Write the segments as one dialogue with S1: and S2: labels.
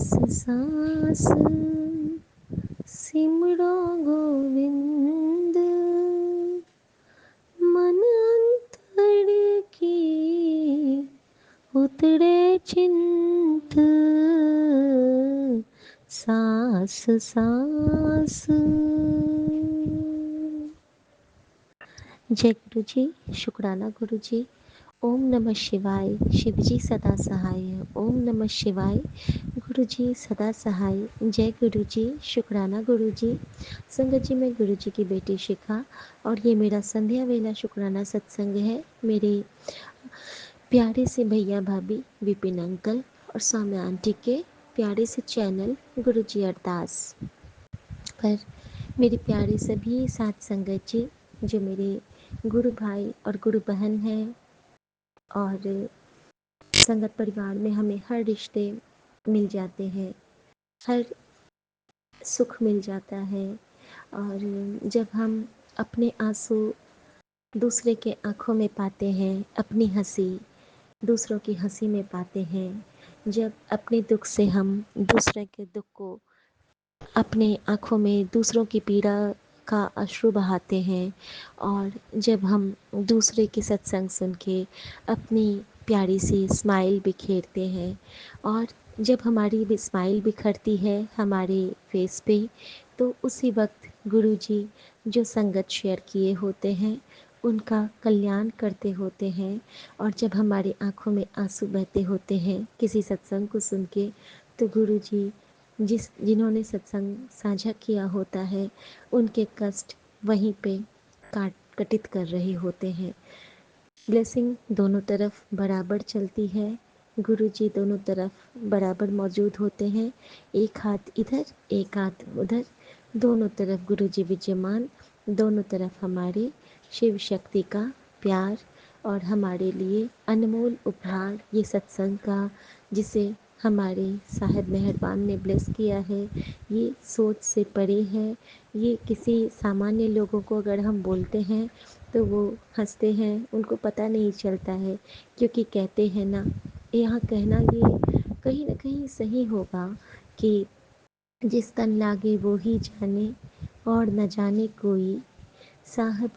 S1: सांस सिमरो गोविंद, मन अंतर की उतरे चिंत, सांस सांस। जय गुरु जी, शुक्राना गुरु जी। ओम नमः शिवाय, शिव जी सदा सहाय। ओम नमः शिवाय, गुरु जी सदा सहाय। जय गुरु जी, शुक्राना गुरु जी। संगत जी, मैं गुरु जी की बेटी शिखा और ये मेरा संध्या वेला शुक्राना सत्संग है। मेरे प्यारे से भैया भाभी विपिन अंकल और सौम्या आंटी के प्यारे से चैनल गुरु जी अरदास पर मेरे प्यारे सभी साथ संगत जी जो मेरे गुरु भाई और गुरु बहन हैं, और संगत परिवार में हमें हर रिश्ते मिल जाते हैं, हर सुख मिल जाता है। और जब हम अपने आंसू दूसरे के आँखों में पाते हैं, अपनी हंसी दूसरों की हंसी में पाते हैं, जब अपने दुख से हम दूसरे के दुख को अपने आँखों में दूसरों की पीड़ा का अश्रु बहाते हैं, और जब हम दूसरे के सत्संग सुन के अपनी प्यारी सी स्माइल बिखेरते हैं, और जब हमारी भी स्माइल बिखरती है हमारे फेस पे, तो उसी वक्त गुरु जी जो संगत शेयर किए होते हैं उनका कल्याण करते होते हैं। और जब हमारे आँखों में आंसू बहते होते हैं किसी सत्संग को सुन के, तो गुरु जी जिन्होंने सत्संग साझा किया होता है उनके कष्ट वहीं पे कटित कर रहे होते हैं। ब्लेसिंग दोनों तरफ बराबर चलती है, गुरु जी दोनों तरफ बराबर मौजूद होते हैं। एक हाथ इधर एक हाथ उधर, दोनों तरफ गुरु जी विद्यमान, दोनों तरफ हमारे शिव शक्ति का प्यार और हमारे लिए अनमोल उपहार ये सत्संग का, जिसे हमारे साहिब मेहरबान ने ब्लेस किया है, ये सोच से परे है। ये किसी सामान्य लोगों को अगर हम बोलते हैं तो वो हंसते हैं, उनको पता नहीं चलता है, क्योंकि कहते हैं ना, यहाँ कहना ये कहीं ना कहीं सही होगा कि जिस तन लागे वो ही जाने, और न जाने कोई साहब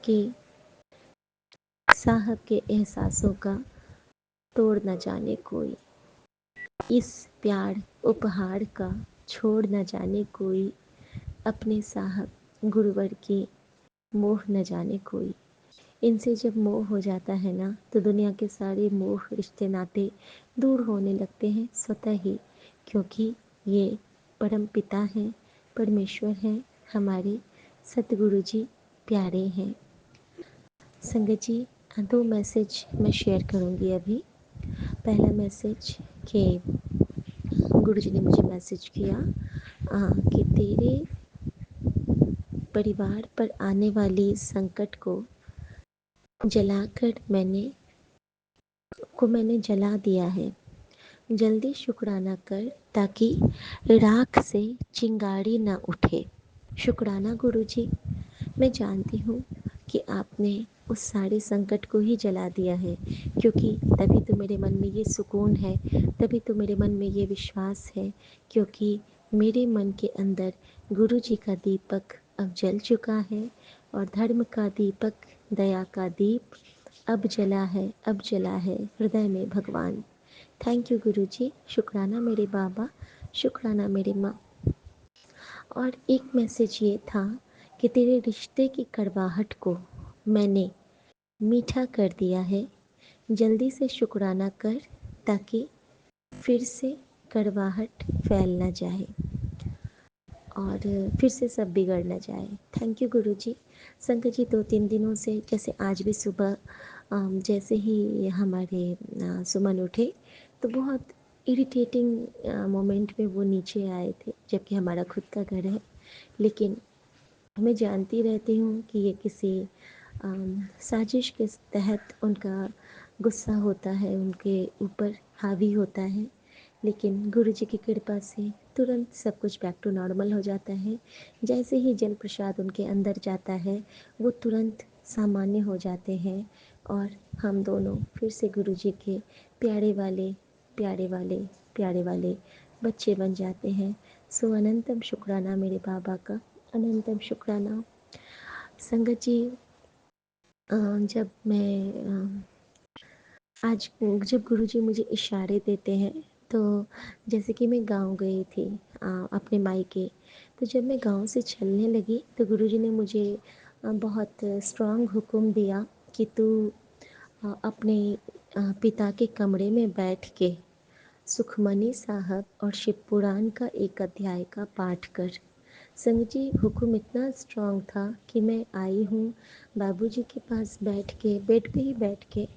S1: के एहसासों का तोड़ न जाने कोई, इस प्यार उपहार का छोड़ न जाने कोई, अपने साहब गुरुवर की मोह न जाने कोई। इनसे जब मोह हो जाता है ना, तो दुनिया के सारे मोह रिश्ते नाते दूर होने लगते हैं स्वतः ही, क्योंकि ये परम पिता हैं, परमेश्वर हैं, हमारे सतगुरु जी प्यारे हैं। संगत जी, दो मैसेज मैं शेयर करूँगी अभी। पहला मैसेज कि गुरु जी ने मुझे मैसेज किया कि तेरे परिवार पर आने वाली संकट को जलाकर मैंने जला दिया है। जल्दी शुक्राना कर ताकि राख से चिंगारी न उठे। शुक्राना गुरु जी, मैं जानती हूँ कि आपने उस सारे संकट को ही जला दिया है, क्योंकि तभी तो मेरे मन में ये सुकून है, तभी तो मेरे मन में ये विश्वास है, क्योंकि मेरे मन के अंदर गुरु जी का दीपक अब जल चुका है, और धर्म का दीपक, दया का दीप अब जला है, अब जला है हृदय में भगवान। थैंक यू गुरु जी, शुक्राना मेरे बाबा, शुक्राना मेरे माँ। और एक मैसेज ये था कि तेरे रिश्ते की कड़वाहट को मैंने मीठा कर दिया है। जल्दी से शुक्राना कर ताकि फिर से कड़वाहट फैल ना जाए और फिर से सब बिगड़ ना जाए। थैंक यू गुरु जी। संकट जी, 2-3 दिनों से, जैसे आज भी सुबह जैसे ही हमारे सुमन उठे तो बहुत इरिटेटिंग मोमेंट में वो नीचे आए थे, जबकि हमारा खुद का घर है। लेकिन मैं जानती रहती हूँ कि ये किसी साजिश के तहत उनका गुस्सा होता है, उनके ऊपर हावी होता है। लेकिन गुरु जी की कृपा से तुरंत सब कुछ बैक टू नॉर्मल हो जाता है। जैसे ही जल प्रसाद उनके अंदर जाता है वो तुरंत सामान्य हो जाते हैं, और हम दोनों फिर से गुरु जी के प्यारे वाले प्यारे वाले प्यारे वाले बच्चे बन जाते हैं। सो अनंतम शुक्राना मेरे बाबा का, अनंतम शुक्राना। संगत जी, जब मैं आज जब गुरुजी मुझे इशारे देते हैं, तो जैसे कि मैं गाँव गई थी अपने मायके। तो जब मैं गाँव से चलने लगी तो गुरुजी ने मुझे बहुत स्ट्रॉन्ग हुक्म दिया कि तू अपने पिता के कमरे में बैठ के सुखमनी साहब और शिव पुराण का एक अध्याय का पाठ कर। संगत जी, हुक्म इतना स्ट्रॉन्ग था कि मैं आई हूँ बाबूजी के पास बैठ के, बेड पे ही बैठ के,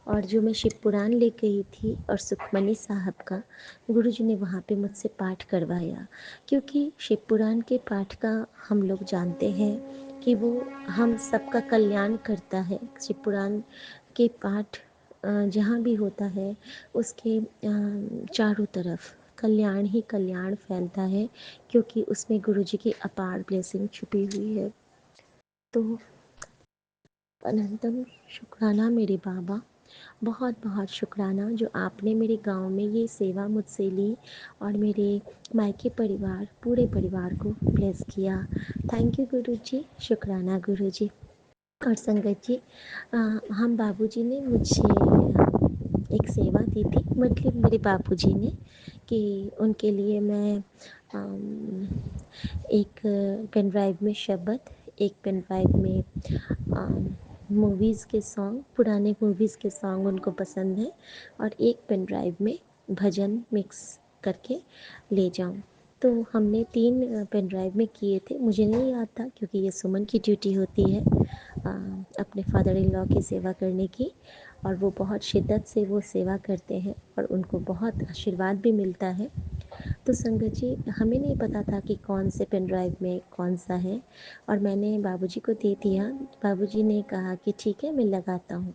S1: और जो मैं शिव पुराण ले गई थी और सुखमनी साहब का, गुरुजी ने वहाँ पे मुझसे पाठ करवाया। क्योंकि शिव पुराण के पाठ का हम लोग जानते हैं कि वो हम सबका कल्याण करता है। शिव पुराण के पाठ जहाँ भी होता है उसके चारों तरफ कल्याण ही कल्याण फैलता है, क्योंकि उसमें गुरुजी की अपार ब्लेसिंग छुपी हुई है। तो अनंतम शुक्राना मेरे बाबा, बहुत बहुत शुक्राना जो आपने मेरे गांव में ये सेवा मुझसे ली और मेरे मायके परिवार, पूरे परिवार को ब्लेस किया। थैंक यू गुरुजी, शुक्राना गुरुजी। और संगत जी, हम बाबूजी ने मुझे एक सेवा दी थी, मतलब मेरे बाबूजी ने, कि उनके लिए मैं एक पेन ड्राइव में शब्द, एक पेन ड्राइव में मूवीज़ के सॉन्ग, पुराने मूवीज़ के सॉन्ग उनको पसंद है, और एक पेन ड्राइव में भजन मिक्स करके ले जाऊं। तो हमने 3 पेन ड्राइव में किए थे। मुझे नहीं याद था क्योंकि ये सुमन की ड्यूटी होती है अपने फादर इन लॉ की सेवा करने की, और वो बहुत शिद्दत से वो सेवा करते हैं और उनको बहुत आशीर्वाद भी मिलता है। तो संगत जी, हमें नहीं पता था कि कौन से पेन ड्राइव में कौन सा है, और मैंने बाबूजी को दे दिया। बाबूजी ने कहा कि ठीक है, मैं लगाता हूँ।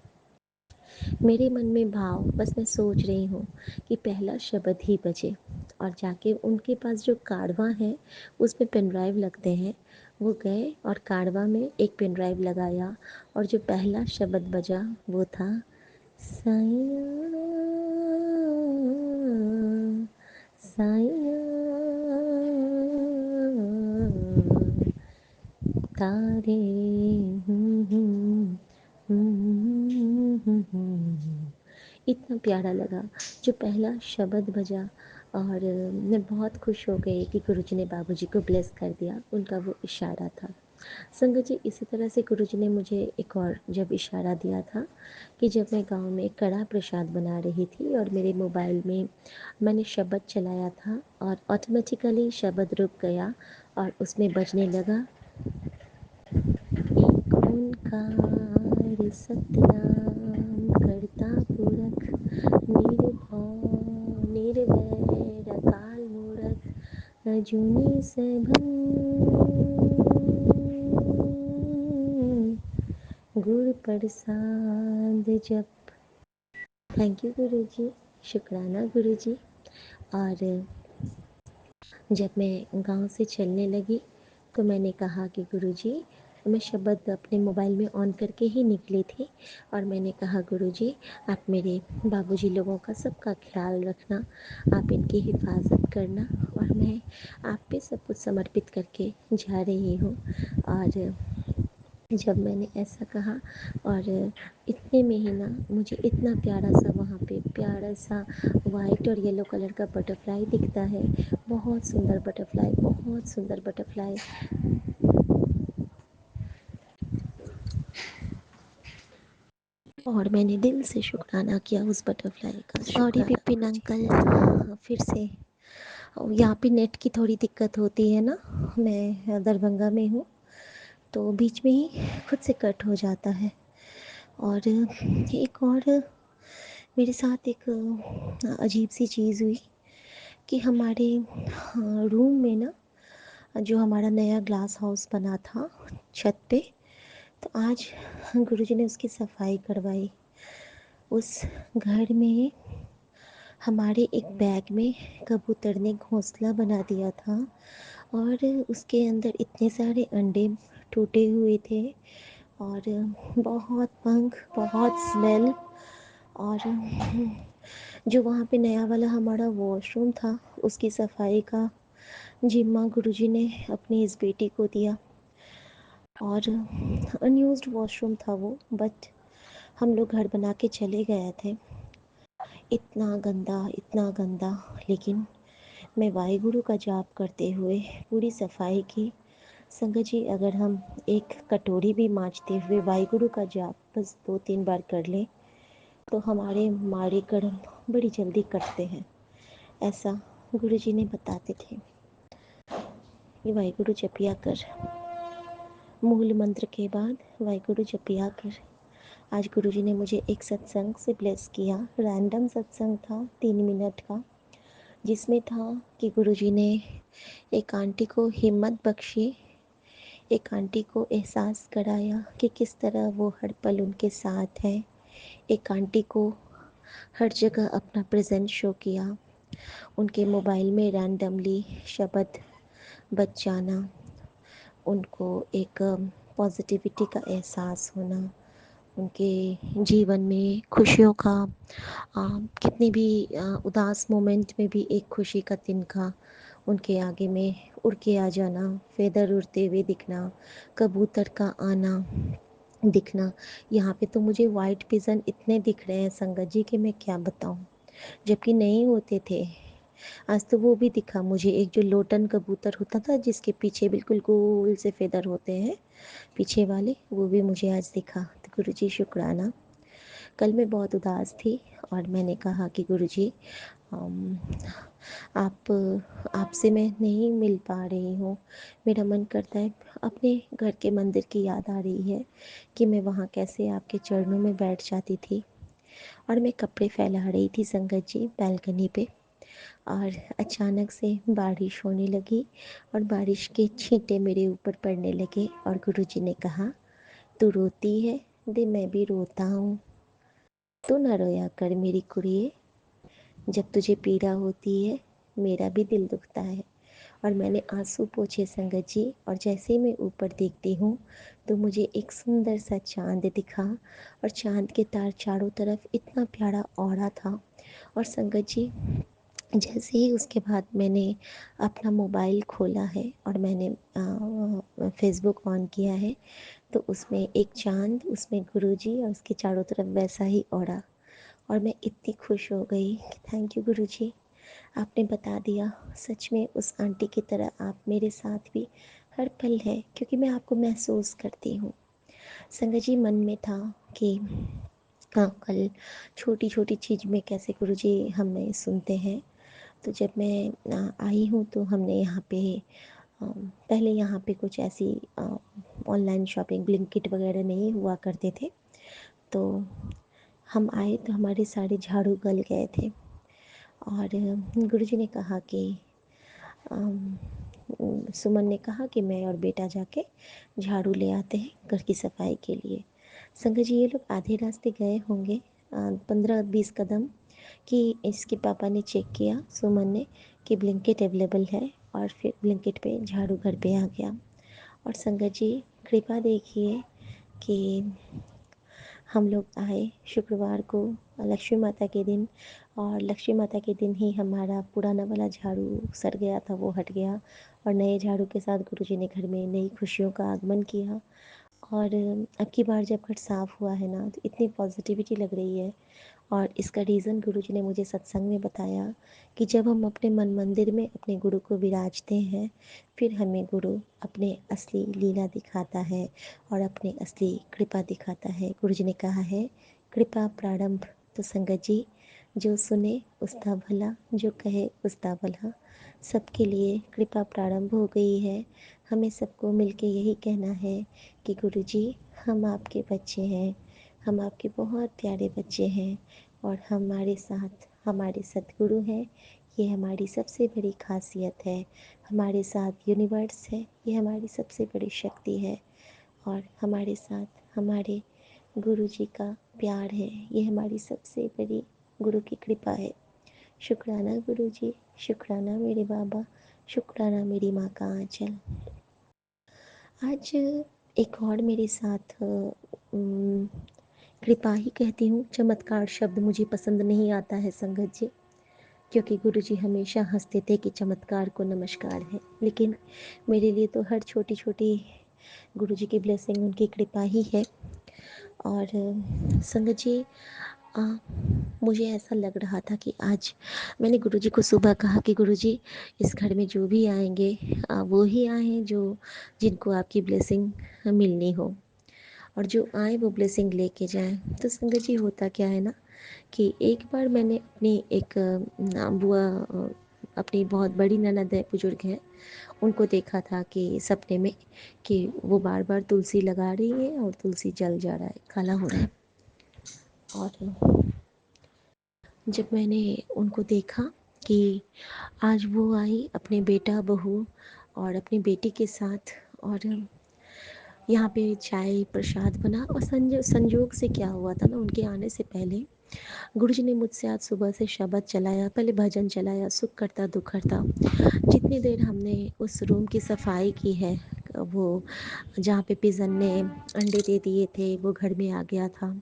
S1: मेरे मन में भाव, बस मैं सोच रही हूँ कि पहला शब्द ही बजे, और जाके उनके पास जो कारवा है उसमें पेन ड्राइव लगते हैं, वो गए और कारवा में एक पेन ड्राइव लगाया, और जो पहला शब्द बजा वो था साईं साईं तारे। इतना प्यारा लगा जो पहला शब्द बजा, और मैं बहुत खुश हो गई कि गुरुजी ने बाबूजी को ब्लेस कर दिया। उनका वो इशारा था। संगत जी, इसी तरह से गुरुजी ने मुझे एक और जब इशारा दिया था कि जब मैं गांव में कड़ा प्रसाद बना रही थी और मेरे मोबाइल में मैंने शब्द चलाया था, और ऑटोमेटिकली शब्द रुक गया और उसमें बजने लगा, एक ओंकार सतनाम करता पुरख निर्भय निर्वैर अकाल मूरत अजूनी सैभं गुर प्रसाद जप। थैंक यू गुरुजी, शुक्राना गुरुजी। और जब मैं गांव से चलने लगी तो मैंने कहा कि गुरुजी, मैं शब्द अपने मोबाइल में ऑन करके ही निकली थी, और मैंने कहा गुरुजी, आप मेरे बाबूजी लोगों का सबका ख्याल रखना, आप इनकी हिफाजत करना, और मैं आप पे सब कुछ समर्पित करके जा रही हूँ। और जब मैंने ऐसा कहा, और इतने में ही ना मुझे इतना प्यारा सा वहाँ पे प्यारा सा वाइट और येलो कलर का बटरफ्लाई दिखता है। बहुत सुंदर बटरफ्लाई, बहुत सुंदर बटरफ्लाई। और मैंने दिल से शुक्राना किया उस बटरफ्लाई का। सॉरी विपिन अंकल, फिर से यहाँ पे नेट की थोड़ी दिक्कत होती है ना, मैं दरभंगा में हूँ, तो बीच में ही खुद से कट हो जाता है। और एक और मेरे साथ एक अजीब सी चीज़ हुई कि हमारे रूम में ना, जो हमारा नया ग्लास हाउस बना था छत पे, तो आज गुरुजी ने उसकी सफाई करवाई। उस घर में हमारे एक बैग में कबूतर ने घोंसला बना दिया था, और उसके अंदर इतने सारे अंडे टूटे हुए थे, और बहुत पंख, बहुत स्मेल, और जो वहाँ पे नया वाला हमारा वॉशरूम था, उसकी सफाई का जिम्मा गुरुजी ने अपनी इस बेटी को दिया। और अनयूज्ड वॉशरूम था वो, बट हम लोग घर बना के चले गए थे। इतना गंदा, इतना गंदा, लेकिन मैं वाहिगुरु का जाप करते हुए पूरी सफाई की। संगत जी, अगर हम एक कटोरी भी मांजते हुए वाहिगुरु का जाप बस 2-3 बार कर लें तो हमारे मारे कर्म बड़ी जल्दी कटते हैं, ऐसा गुरुजी ने बताते थे। ये वाहिगुरु जपिया कर, मूल मंत्र के बाद वाहिगुरु जपिया कर। आज गुरुजी ने मुझे एक सत्संग से ब्लेस किया। रैंडम सत्संग था 3 मिनट का, जिसमें था कि गुरुजी ने एक आंटी को हिम्मत बख्शी, एक आंटी को एहसास कराया कि किस तरह वो हर पल उनके साथ है। एक आंटी को हर जगह अपना प्रेजेंस शो किया। उनके मोबाइल में रैंडमली शब्द बज जाना, उनको एक पॉजिटिविटी का एहसास होना, उनके जीवन में खुशियों का कितनी भी उदास मोमेंट में भी एक खुशी का तिनका उनके आगे में उड़ के आ जाना, फेदर उड़ते हुए दिखना, कबूतर का आना दिखना। यहाँ पे तो मुझे वाइट पिजन इतने दिख रहे हैं संगत जी कि मैं क्या बताऊँ, जबकि नहीं होते थे। आज तो वो भी दिखा मुझे, एक जो लोटन कबूतर होता था जिसके पीछे बिल्कुल गोल से फेदर होते हैं पीछे वाले, वो भी मुझे आज दिखा। तो गुरुजी शुक्राना। कल मैं बहुत उदास थी और मैंने कहा कि गुरुजी आप आपसे मैं नहीं मिल पा रही हूँ। मेरा मन करता है, अपने घर के मंदिर की याद आ रही है कि मैं वहाँ कैसे आपके चरणों में बैठ जाती थी। और मैं कपड़े फैला रही थी संगत जी बैल्कनी पे, और अचानक से बारिश होने लगी और बारिश के छींटे मेरे ऊपर पड़ने लगे। और गुरुजी ने कहा, तू रोती है दे मैं भी रोता हूँ, तू न रोया कर मेरी कुड़िए, जब तुझे पीड़ा होती है मेरा भी दिल दुखता है। और मैंने आंसू पोंछे संगत जी, और जैसे ही मैं ऊपर देखती हूँ तो मुझे एक सुंदर सा चांद दिखा, और चांद के तार चारों तरफ, इतना प्यारा ऑरा था। और संगत जी, जैसे ही उसके बाद मैंने अपना मोबाइल खोला है और मैंने फेसबुक ऑन किया है, तो उसमें एक चांद, उसमें गुरुजी और उसके चारों तरफ वैसा ही ऑरा। और मैं इतनी खुश हो गई कि थैंक यू गुरुजी, आपने बता दिया। सच में उस आंटी की तरह आप मेरे साथ भी हर पल है, क्योंकि मैं आपको महसूस करती हूँ। संगत जी, मन में था कि हाँ, कल छोटी छोटी चीज़ में कैसे गुरुजी हमें सुनते हैं। तो जब मैं आई हूँ तो हमने यहाँ पे पहले यहाँ पे कुछ ऐसी ऑनलाइन शॉपिंग ब्लिंकिट वगैरह नहीं हुआ करते थे। तो हम आए तो हमारे सारे झाड़ू गल गए थे, और गुरुजी ने कहा कि सुमन ने कहा कि मैं और बेटा जाके झाड़ू ले आते हैं घर की सफाई के लिए। संगत जी, ये लोग आधे रास्ते गए होंगे, 15-20 कदम, कि इसके पापा ने चेक किया, सुमन ने, कि ब्लिंकिट अवेलेबल है, और फिर ब्लिंकिट पे झाड़ू घर पे आ गया। और संगत जी, कृपा देखिए कि हम लोग आए शुक्रवार को, लक्ष्मी माता के दिन, और लक्ष्मी माता के दिन ही हमारा पुराना वाला झाड़ू सड़ गया था, वो हट गया, और नए झाड़ू के साथ गुरुजी ने घर में नई खुशियों का आगमन किया। और अब की बार जब घर साफ़ हुआ है ना, तो इतनी पॉजिटिविटी लग रही है। और इसका रीज़न गुरुजी ने मुझे सत्संग में बताया कि जब हम अपने मन मंदिर में अपने गुरु को विराजते हैं, फिर हमें गुरु अपने असली लीला दिखाता है और अपने असली कृपा दिखाता है। गुरुजी ने कहा है, कृपा प्रारंभ। तो संगत जी, जो सुने उसका भला, जो कहे उसका भला, सबके लिए कृपा प्रारंभ हो गई है। हमें सबको मिलके यही कहना है कि गुरुजी, हम आपके बच्चे हैं, हम आपके बहुत प्यारे बच्चे हैं, और हमारे साथ हमारे सद्गुरु हैं। ये हमारी सबसे बड़ी खासियत है। हमारे साथ यूनिवर्स है, ये हमारी सबसे बड़ी शक्ति है। और हमारे साथ हमारे गुरु जी का प्यार है, ये हमारी सबसे बड़ी गुरु की कृपा है। शुक्राना गुरु जी, शुक्राना मेरे बाबा, शुक्राना मेरी माँ का आंचल। आज एक और मेरे साथ कृपा ही कहती हूँ, चमत्कार शब्द मुझे पसंद नहीं आता है संगत जी, क्योंकि गुरुजी हमेशा हंसते थे कि चमत्कार को नमस्कार है। लेकिन मेरे लिए तो हर छोटी छोटी गुरुजी की ब्लेसिंग, उनकी कृपा ही है। और संगत जी, अ, मुझे ऐसा लग रहा था कि आज मैंने गुरुजी को सुबह कहा कि गुरुजी, इस घर में जो भी आएंगे वो ही आए जो जिनको आपकी ब्लेसिंग मिलनी हो, और जो आए वो ब्लेसिंग लेके जाएं। तो संगत जी, होता क्या है ना कि एक बार मैंने अपनी एक बुआ, अपनी बहुत बड़ी ननद है, बुजुर्ग है, उनको देखा था कि सपने में कि वो बार बार तुलसी लगा रही है और तुलसी जल जा रहा है, काला हो रहा है। और जब मैंने उनको देखा कि आज वो आई अपने बेटा बहू और अपनी बेटी के साथ, और यहाँ पे चाय प्रसाद बना, और संजोग से क्या हुआ था ना, उनके आने से पहले गुरुजी ने मुझसे आज सुबह से शब्द चलाया, पहले भजन चलाया, सुख करता दुख करता। जितनी देर हमने उस रूम की सफाई की है, वो जहाँ पे पिजन ने अंडे दे दिए थे वो घर में आ गया था,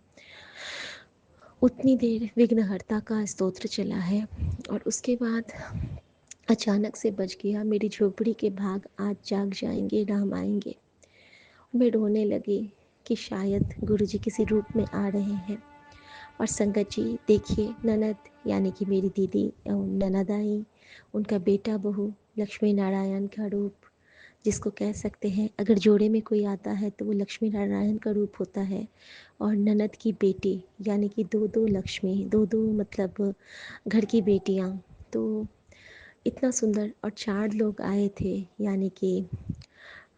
S1: उतनी देर विघ्नहर्ता का स्तोत्र चला है। और उसके बाद अचानक से बज गया, मेरी झोपड़ी के भाग आज जाग जाएंगे, राम आएंगे। मैं रोने लगी कि शायद गुरुजी किसी रूप में आ रहे हैं। और संगत जी देखिए, ननद यानी कि मेरी दीदी ननद आई, उनका बेटा बहू, लक्ष्मी नारायण का रूप जिसको कह सकते हैं, अगर जोड़े में कोई आता है तो वो लक्ष्मी नारायण का रूप होता है। और ननद की बेटी यानी कि दो दो लक्ष्मी, दो दो मतलब घर की बेटियाँ। तो इतना सुंदर, और चार लोग आए थे, यानी कि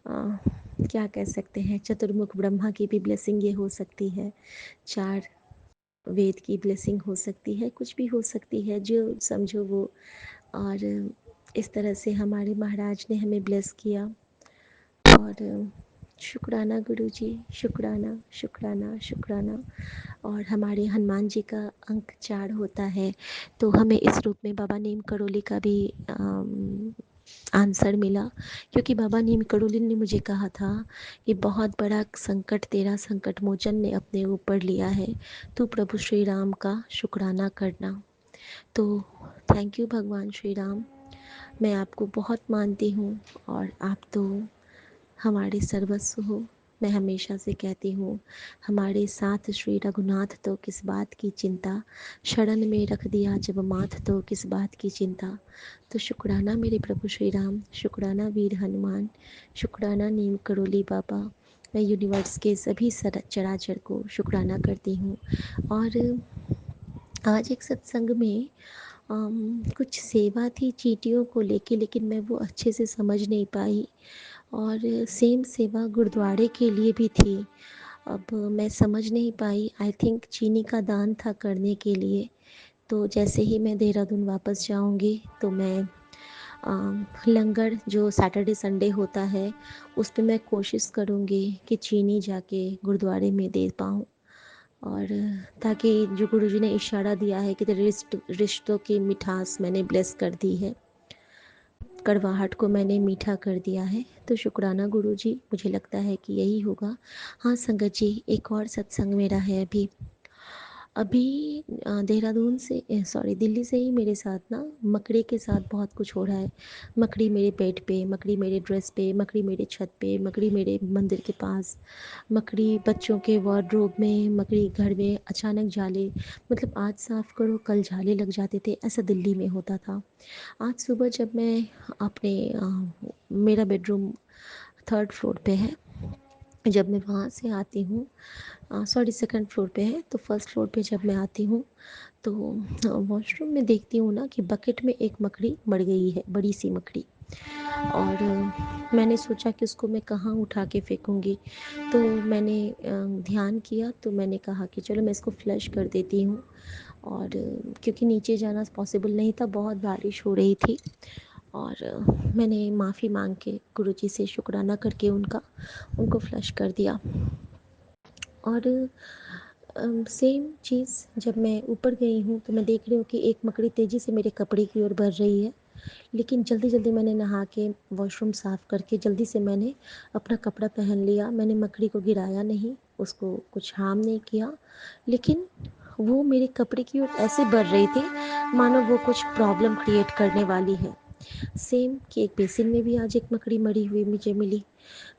S1: क्या कह सकते हैं, चतुर्मुख ब्रह्मा की भी ब्लेसिंग ये हो सकती है, चार वेद की ब्लेसिंग हो सकती है, कुछ भी हो सकती है, जो समझो वो। और इस तरह से हमारे महाराज ने हमें ब्लेस किया। और शुक्राना गुरुजी, शुक्राना शुक्राना शुक्राना। और हमारे हनुमान जी का अंक 4 होता है, तो हमें इस रूप में बाबा नीम करोली का भी आंसर मिला, क्योंकि बाबा नीम करोली ने मुझे कहा था कि बहुत बड़ा संकट तेरा संकट मोचन ने अपने ऊपर लिया है, तू प्रभु श्री राम का शुक्राना करना। तो थैंक यू भगवान श्री राम, मैं आपको बहुत मानती हूँ, और आप तो हमारे सर्वस्व हो। मैं हमेशा से कहती हूँ, हमारे साथ श्री रघुनाथ तो किस बात की चिंता, शरण में रख दिया जब माथ तो किस बात की चिंता। तो शुक्राना मेरे प्रभु श्री राम, शुक्राना वीर हनुमान, शुक्राना नीम करोली बाबा। मैं यूनिवर्स के सभी चराचर को शुक्राना करती हूँ। और आज एक सत्संग में कुछ सेवा थी चींटियों को लेके, लेकिन मैं वो अच्छे से समझ नहीं पाई। और सेम सेवा गुरुद्वारे के लिए भी थी, अब मैं समझ नहीं पाई। आई थिंक चीनी का दान था करने के लिए। तो जैसे ही मैं देहरादून वापस जाऊंगी तो मैं लंगर जो सैटरडे संडे होता है उस पर मैं कोशिश करूँगी कि चीनी जाके गुरुद्वारे में दे पाऊँ। और ताकि जो गुरुजी ने इशारा दिया है कि तेरे रिश्तों की मिठास मैंने ब्लेस कर दी है, कड़वाहट को मैंने मीठा कर दिया है। तो शुक्राना गुरुजी, मुझे लगता है कि यही होगा। हाँ संगत जी, एक और सत्संग मेरा है अभी अभी देहरादून से, सॉरी दिल्ली से ही मेरे साथ ना मकड़ी के साथ बहुत कुछ हो रहा है। मकड़ी मेरे बेड पे, मकड़ी मेरे ड्रेस पे, मकड़ी मेरे छत पे, मकड़ी मेरे मंदिर के पास, मकड़ी बच्चों के वार्डरोब में, मकड़ी घर में अचानक जाले, मतलब आज साफ़ करो कल जाले लग जाते थे, ऐसा दिल्ली में होता था। आज सुबह जब मैं अपने मेरा बेडरूम थर्ड फ्लोर पे है, जब मैं वहाँ से आती हूँ, सॉरी सेकंड फ्लोर पे है, तो फर्स्ट फ्लोर पे जब मैं आती हूँ तो वॉशरूम में देखती हूँ ना कि बकेट में एक मकड़ी मर गई है, बड़ी सी मकड़ी। और मैंने सोचा कि उसको मैं कहाँ उठा के फेंकूँगी, तो मैंने ध्यान किया, तो मैंने कहा कि चलो मैं इसको फ्लश कर देती हूँ। और क्योंकि नीचे जाना पॉसिबल नहीं था, बहुत बारिश हो रही थी। और मैंने माफ़ी मांग के गुरुजी से शुक्राना करके उनको फ्लश कर दिया। और सेम चीज़ जब मैं ऊपर गई हूँ तो मैं देख रही हूँ कि एक मकड़ी तेज़ी से मेरे कपड़े की ओर बढ़ रही है। लेकिन जल्दी-जल्दी मैंने नहा के वॉशरूम साफ़ करके जल्दी से मैंने अपना कपड़ा पहन लिया। मैंने मकड़ी को गिराया नहीं, उसको कुछ हार्म नहीं किया, लेकिन वो मेरे कपड़े की ओर ऐसे बढ़ रही थी मानो वो कुछ प्रॉब्लम क्रिएट करने वाली है। सेम कि एक बेसिन में भी आज एक मकड़ी मरी हुई मुझे मिली।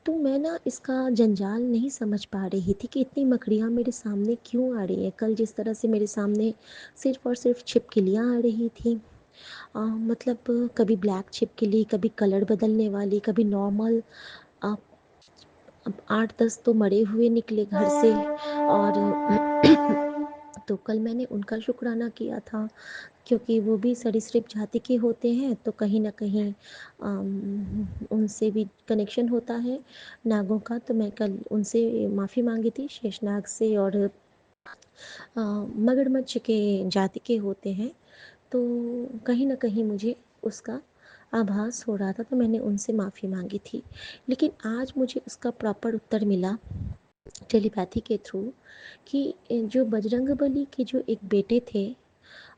S1: तो मैं ना इसका जंजाल नहीं समझ पा रही थी कि इतनी मकड़ियाँ मेरे सामने क्यों आ रही हैं। कल जिस तरह से मेरे सामने सिर्फ़ और सिर्फ़ छिपकलियाँ आ रही थीं, मतलब कभी ब्लैक छिपकली, कभी कलर बदलने वाली, कभी नॉर्मल। अ, अब 8-10 तो मरे हुए निकले घर से। और तो कल मैंने उनका शुक्राना किया था, क्योंकि वो भी सरीसृप जाति के होते हैं, तो कहीं न कहीं उनसे भी कनेक्शन होता है नागों का। तो मैं कल उनसे माफ़ी माँगी थी, शेषनाग से। और मगरमच्छ के जाति के होते हैं, तो कहीं न कहीं मुझे उसका आभास हो रहा था, तो मैंने उनसे माफ़ी माँगी थी। लेकिन आज मुझे उसका प्रॉपर उत्तर मिला टेलीपैथी के थ्रू कि जो बजरंगबली के जो एक बेटे थे,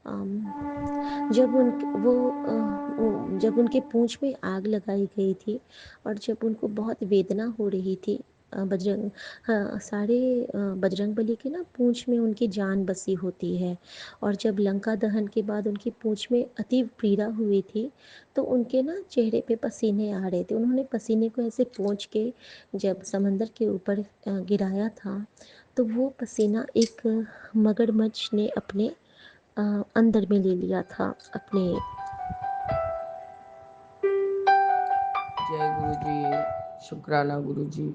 S1: जब उन जब उनके पूँछ में आग लगाई गई थी और जब उनको बहुत वेदना हो रही थी, बजरंग हाँ, सारे बजरंगबली के ना पूँछ में उनकी जान बसी होती है। और जब लंका दहन के बाद उनकी पूँछ में अतीव पीड़ा हुई थी, तो उनके ना चेहरे पे पसीने आ रहे थे। उन्होंने पसीने को ऐसे पोंछ के जब समंदर के ऊपर गिराया था, तो वो पसीना एक मगरमच्छ ने अपने अंदर में ले लिया था अपने।
S2: जय गुरु जी, शुक्राना गुरु जी,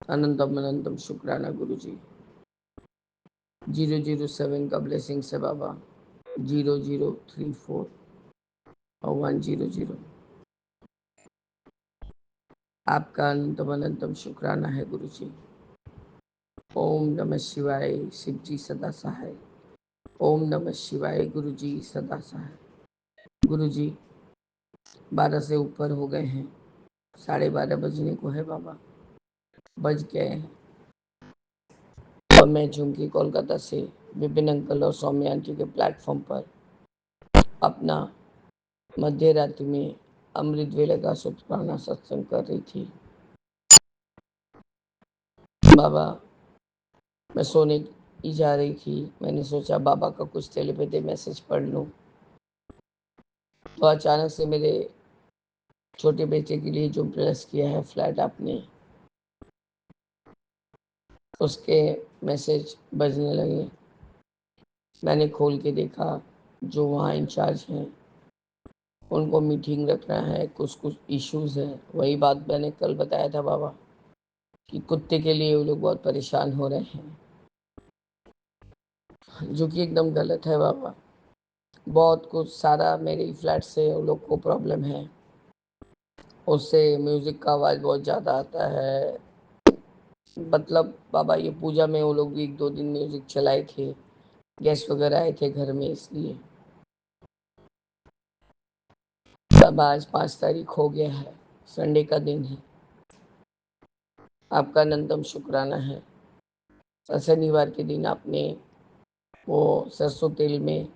S2: अनंतम अनंतम शुक्राना गुरु जी। 007 का ब्लेसिंग से बाबा, 0034 और 100। आपका अनंतम अनंतम शुक्राना है गुरु जी। ओम नमः शिवाय, शिव जी सदा सहाय। ओम नमः शिवाय, गुरु जी सदा सहाय। गुरु जी 12 से ऊपर हो गए हैं, 12:30 बजने को है बाबा, बज गए हैं। और मैं झुमकी कोलकाता से विपिन अंकल और सौम्या आंटी के प्लेटफॉर्म पर अपना मध्य रात्रि में अमृत वेले का शुक्राना सत्संग कर रही थी। बाबा, मैं सोने ही जा रही थी, मैंने सोचा बाबा का कुछ टेलीपैथी मैसेज पढ़ लूँ। तो अचानक से मेरे छोटे बेटे के लिए जो प्रेस किया है फ्लैट आपने, उसके मैसेज बजने लगे। मैंने खोल के देखा, जो वहाँ इंचार्ज हैं उनको मीटिंग रखना है, कुछ कुछ इश्यूज हैं। वही बात मैंने कल बताया था बाबा कि कुत्ते के लिए वो लोग बहुत परेशान हो रहे हैं, जो कि एकदम गलत है बाबा। बहुत कुछ सारा मेरे ही फ्लैट से वो लोग को प्रॉब्लम है, उससे म्यूज़िक का आवाज़ बहुत ज़्यादा आता है। मतलब बाबा ये पूजा में वो लोग भी 1-2 दिन म्यूज़िक चलाए थे, गेस्ट वगैरह आए थे घर में, इसलिए अब आज 5 तारीख हो गया है, संडे का दिन है। आपका अनंतम शुक्राना है। शनिवार के दिन आपने वो सरसों तेल में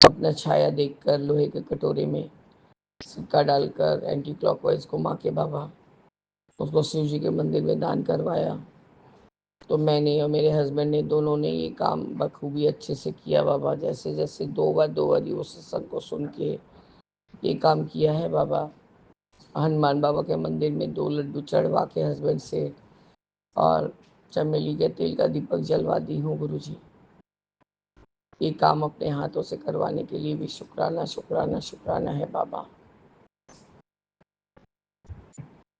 S2: अपना छाया देखकर लोहे के कटोरे में सिक्का डालकर एंटी क्लॉकवाइज घुमा के बाबा उसको शिव जी के मंदिर में दान करवाया। तो मैंने और मेरे हस्बैंड ने दोनों ने ये काम बखूबी अच्छे से किया बाबा। जैसे जैसे 2 बार वो सत्संग को सुन के ये काम किया है बाबा। हनुमान बाबा के मंदिर में 2 लड्डू चढ़वा के हस्बैंड से और चमेली के तेल का दीपक जलवा दी हूँ गुरु जी। ये काम अपने हाथों से करवाने के लिए भी शुक्राना शुक्राना शुक्राना है बाबा।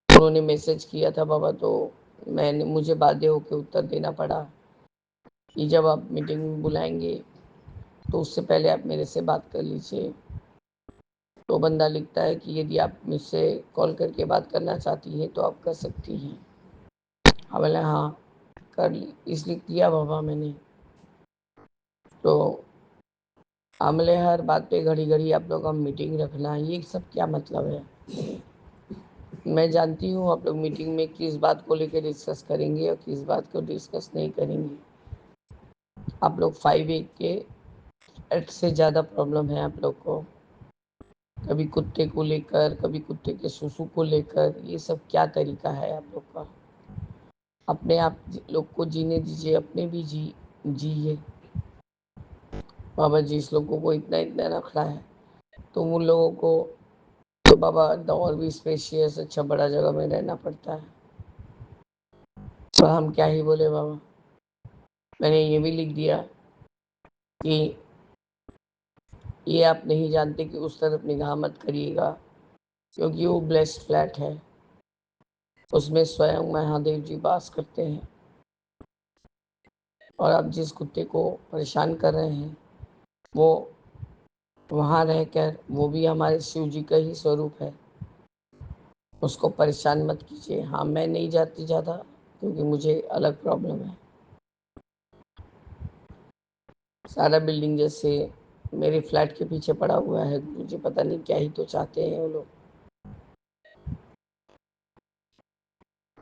S2: उन्होंने मैसेज किया था बाबा, तो मुझे बाध्य होकर उत्तर देना पड़ा कि जब आप मीटिंग में बुलाएंगे तो उससे पहले आप मेरे से बात कर लीजिए। तो बंदा लिखता है कि यदि आप मुझसे कॉल करके बात करना चाहती हैं तो आप कर सकती हैं। हाँ बोले हाँ कर ली, इसलिए किया बाबा मैंने। तो आमले हर बात पे घड़ी घड़ी आप लोग का मीटिंग रखना, ये सब क्या मतलब है? मैं जानती हूँ आप लोग मीटिंग में किस बात को लेकर डिस्कस करेंगे और किस बात को डिस्कस नहीं करेंगे। आप लोग 5 वीक के 8 से ज़्यादा प्रॉब्लम है आप लोग को। कभी कुत्ते को लेकर, कभी कुत्ते के सुसु को लेकर। ये सब क्या तरीका है आप लोग का? अपने आप लोग को जीने दीजिए, अपने भी जिए। बाबा जिस लोगों को इतना इतना रखना है, तो उन लोगों को तो बाबा और भी स्पेशियस अच्छा बड़ा जगह में रहना पड़ता है। तो हम क्या ही बोले बाबा। मैंने ये भी लिख दिया कि ये आप नहीं जानते कि उस तरफ निगाह मत करिएगा, क्योंकि वो ब्लेस्ड फ्लैट है, उसमें स्वयं महादेव जी वास करते हैं। और आप जिस कुत्ते को परेशान कर रहे हैं, वो वहाँ रहकर, वो भी हमारे शिव जी का ही स्वरूप है, उसको परेशान मत कीजिए। हाँ, मैं नहीं जाती ज़्यादा, क्योंकि मुझे अलग प्रॉब्लम है। सारा बिल्डिंग जैसे मेरे फ्लैट के पीछे पड़ा हुआ है, मुझे पता नहीं क्या ही तो चाहते हैं वो लोग।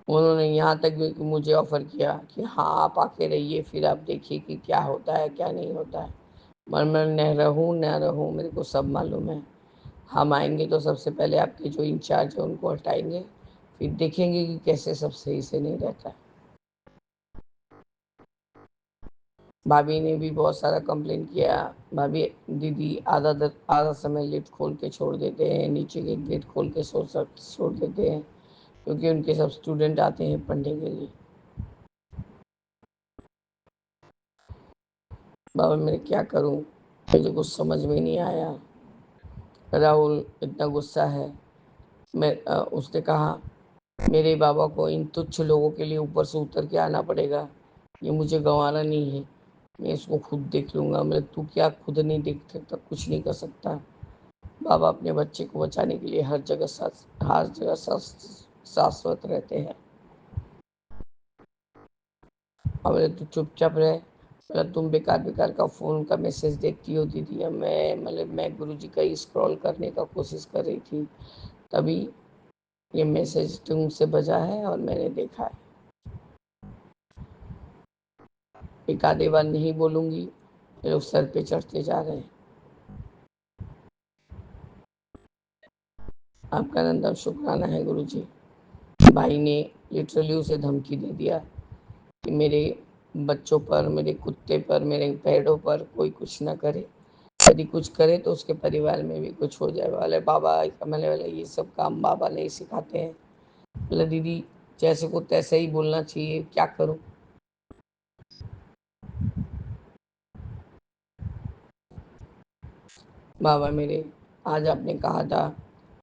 S2: उन्होंने यहाँ तक भी मुझे ऑफ़र किया कि हाँ आप आके रहिए, फिर आप देखिए कि क्या होता है क्या नहीं होता है। मगर मैं न रहूँ न रहूँ, मेरे को सब मालूम है। हम आएंगे तो सबसे पहले आपके जो इंचार्ज है उनको हटाएंगे, फिर देखेंगे कि कैसे सब सही से नहीं रहता है। भाभी ने भी बहुत सारा कंप्लेन किया। भाभी दीदी आधा समय लिफ्ट खोल के छोड़ देते हैं, नीचे के गेट खोल के छोड़ देते हैं, क्योंकि उनके सब स्टूडेंट आते हैं पढ़ने के लिए। बाबा मैं क्या करूं, मुझे कुछ समझ में नहीं आया। राहुल इतना गुस्सा है। उसने कहा मेरे बाबा को इन तुच्छ लोगों के लिए ऊपर से उतर के आना पड़ेगा, ये मुझे गंवाना नहीं है, मैं इसको खुद देख लूँगा। मैं तू क्या खुद नहीं देख सकता, कुछ नहीं कर सकता। बाबा अपने बच्चे को बचाने के लिए हर जगह शाश्वत रहते हैं। अब तू चुपचाप रहे, मतलब तुम बेकार बेकार का फ़ोन का मैसेज देखती हो दीदी। मैं गुरुजी का ही स्क्रॉल करने का कोशिश कर रही थी, तभी ये मैसेज तुमसे बजा है और मैंने देखा है। एक आधे बार नहीं बोलूँगी, ये लोग सर पे चढ़ते जा रहे हैं। आपका नंदन शुक्राना है गुरुजी। भाई ने लिटरली उसे धमकी दे दिया कि मेरे बच्चों पर, मेरे कुत्ते पर, मेरे पेड़ों पर कोई कुछ ना करे। यदि कुछ करे तो उसके परिवार में भी कुछ हो जाए। वाले बाबा मैंने वाले ये सब काम बाबा नहीं सिखाते हैं। बोले दीदी जैसे को तैसे ही बोलना चाहिए, क्या करूं। बाबा मेरे, आज आपने कहा था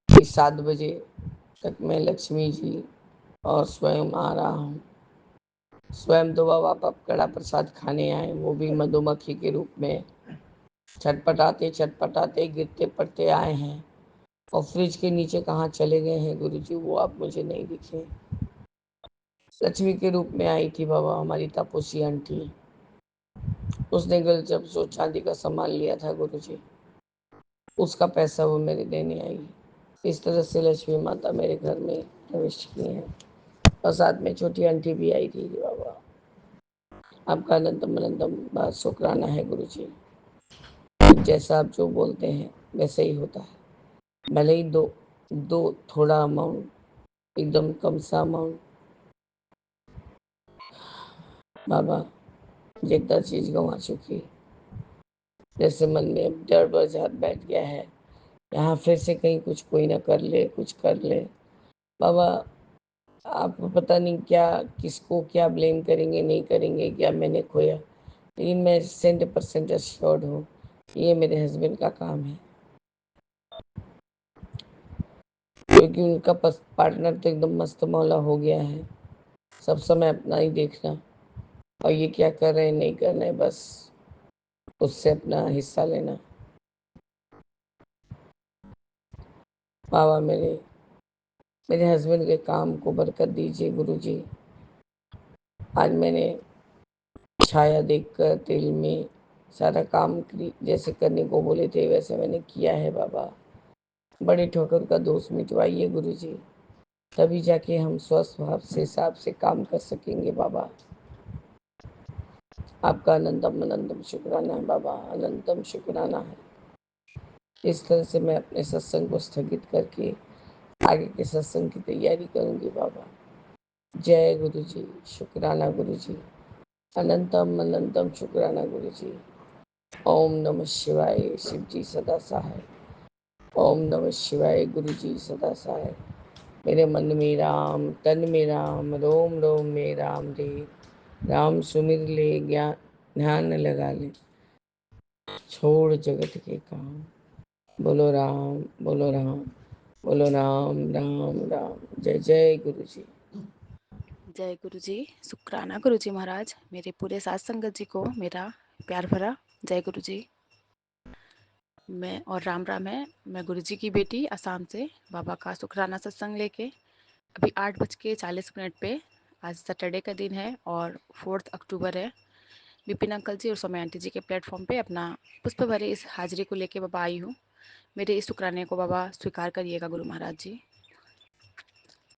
S2: कि 7 बजे तक मैं लक्ष्मी जी और स्वयं आ रहा हूँ। स्वयं तो बाबा आप कड़ा प्रसाद खाने आए, वो भी मधुमक्खी के रूप में, छटपटाते छटपटाते गिरते पड़ते आए हैं। और फ्रिज के नीचे कहाँ चले गए हैं गुरुजी, वो आप मुझे नहीं दिखे। लक्ष्मी के रूप में आई थी बाबा हमारी तापोसी आंटी, उसने कल जब सो चांदी का सामान लिया था गुरुजी, उसका पैसा वो मेरे देने आई। इस तरह से लक्ष्मी माता मेरे घर में प्रवेश की हैं। और साथ में छोटी आंटी भी आई थी बाबा। आपका अनंतम अनंतम बात शुक्राना है गुरुजी। जैसा आप जो बोलते हैं वैसे ही होता है। भले ही दो दो थोड़ा अमाउंट, एकदम कम सा अमाउंट, बाबा जितना चीज़ गंवा चुकी, जैसे मन में अब डर बरसात बैठ गया है, यहाँ फिर से कहीं कुछ कोई ना कर ले, कुछ कर ले। बाबा आप पता नहीं क्या, किसको क्या ब्लेम करेंगे नहीं करेंगे, क्या मैंने खोया, लेकिन मैं 100% एश्योर्ड हूँ ये मेरे हस्बैंड का काम है, क्योंकि उनका पार्टनर तो एकदम मस्त मौला हो गया है। सब समय अपना ही देखना, और ये क्या कर रहे हैं नहीं कर रहे हैं, बस उससे अपना हिस्सा लेना। बाबा मेरे हस्बैंड के काम को बरकत दीजिए गुरुजी। आज मैंने छाया देखकर दिल में सारा काम जैसे करने को बोले थे वैसे मैंने किया है बाबा। बड़े ठोकर का दोष मिटवाइए गुरुजी, तभी जाके हम स्वस्थ भाव से हिसाब से काम कर सकेंगे बाबा। आपका अनंतम अनंतम शुक्राना है बाबा, अनंतम शुक्राना है। इस तरह से मैं अपने सत्संग को स्थगित करके आगे के सत्संग की तैयारी करूंगी बाबा। जय गुरु जी, शुक्राना गुरु जी, अनंतम अनंतम शुक्राना गुरु जी। ओम नमः शिवाय, शिव जी सदा सहाय। ओम नमः शिवाय, गुरु जी सदा सहाय। मेरे मन में राम, तन में राम, रोम रोम में राम रे। राम सुमिर ले, ज्ञान ध्यान लगा ले, छोड़ जगत के काम। बोलो राम, बोलो राम, बोलो राम राम राम। जय जय गुरु जी।
S3: जय गुरु जी, शुक्राना गुरु जी महाराज। मेरे पूरे साथ संगत जी को मेरा प्यार भरा जय गुरु जी। मैं और राम राम है। मैं गुरु जी की बेटी असम से बाबा का शुक्राना सत्संग लेके अभी 8:40 पे, आज सैटरडे का दिन है और 4 अक्टूबर है। विपिन अंकल जी और सोम्या आंटी जी के प्लेटफॉर्म पे अपना पुष्प भरे इस हाजिरी को लेके बाबा आई हूँ। मेरे इस शुक्राने को बाबा स्वीकार करिएगा गुरु महाराज जी।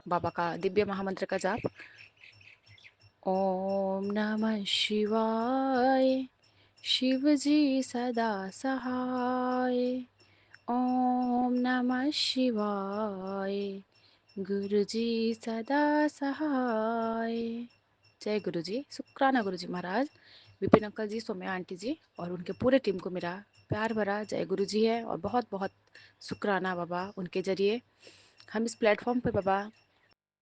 S3: बाबा का दिव्य महामंत्र का जाप। ओम नमः शिवाय, शिव जी सदा सहाय। ओम नमः शिवाय, गुरु जी सदा सहाय। जय गुरु जी, शुक्राना गुरु जी महाराज। विपिन अंकल जी, सोम्या आंटी जी और उनके पूरे टीम को मेरा प्यार भरा जय गुरु जी है और बहुत बहुत शुक्राना बाबा। उनके जरिए हम इस प्लेटफॉर्म पे बाबा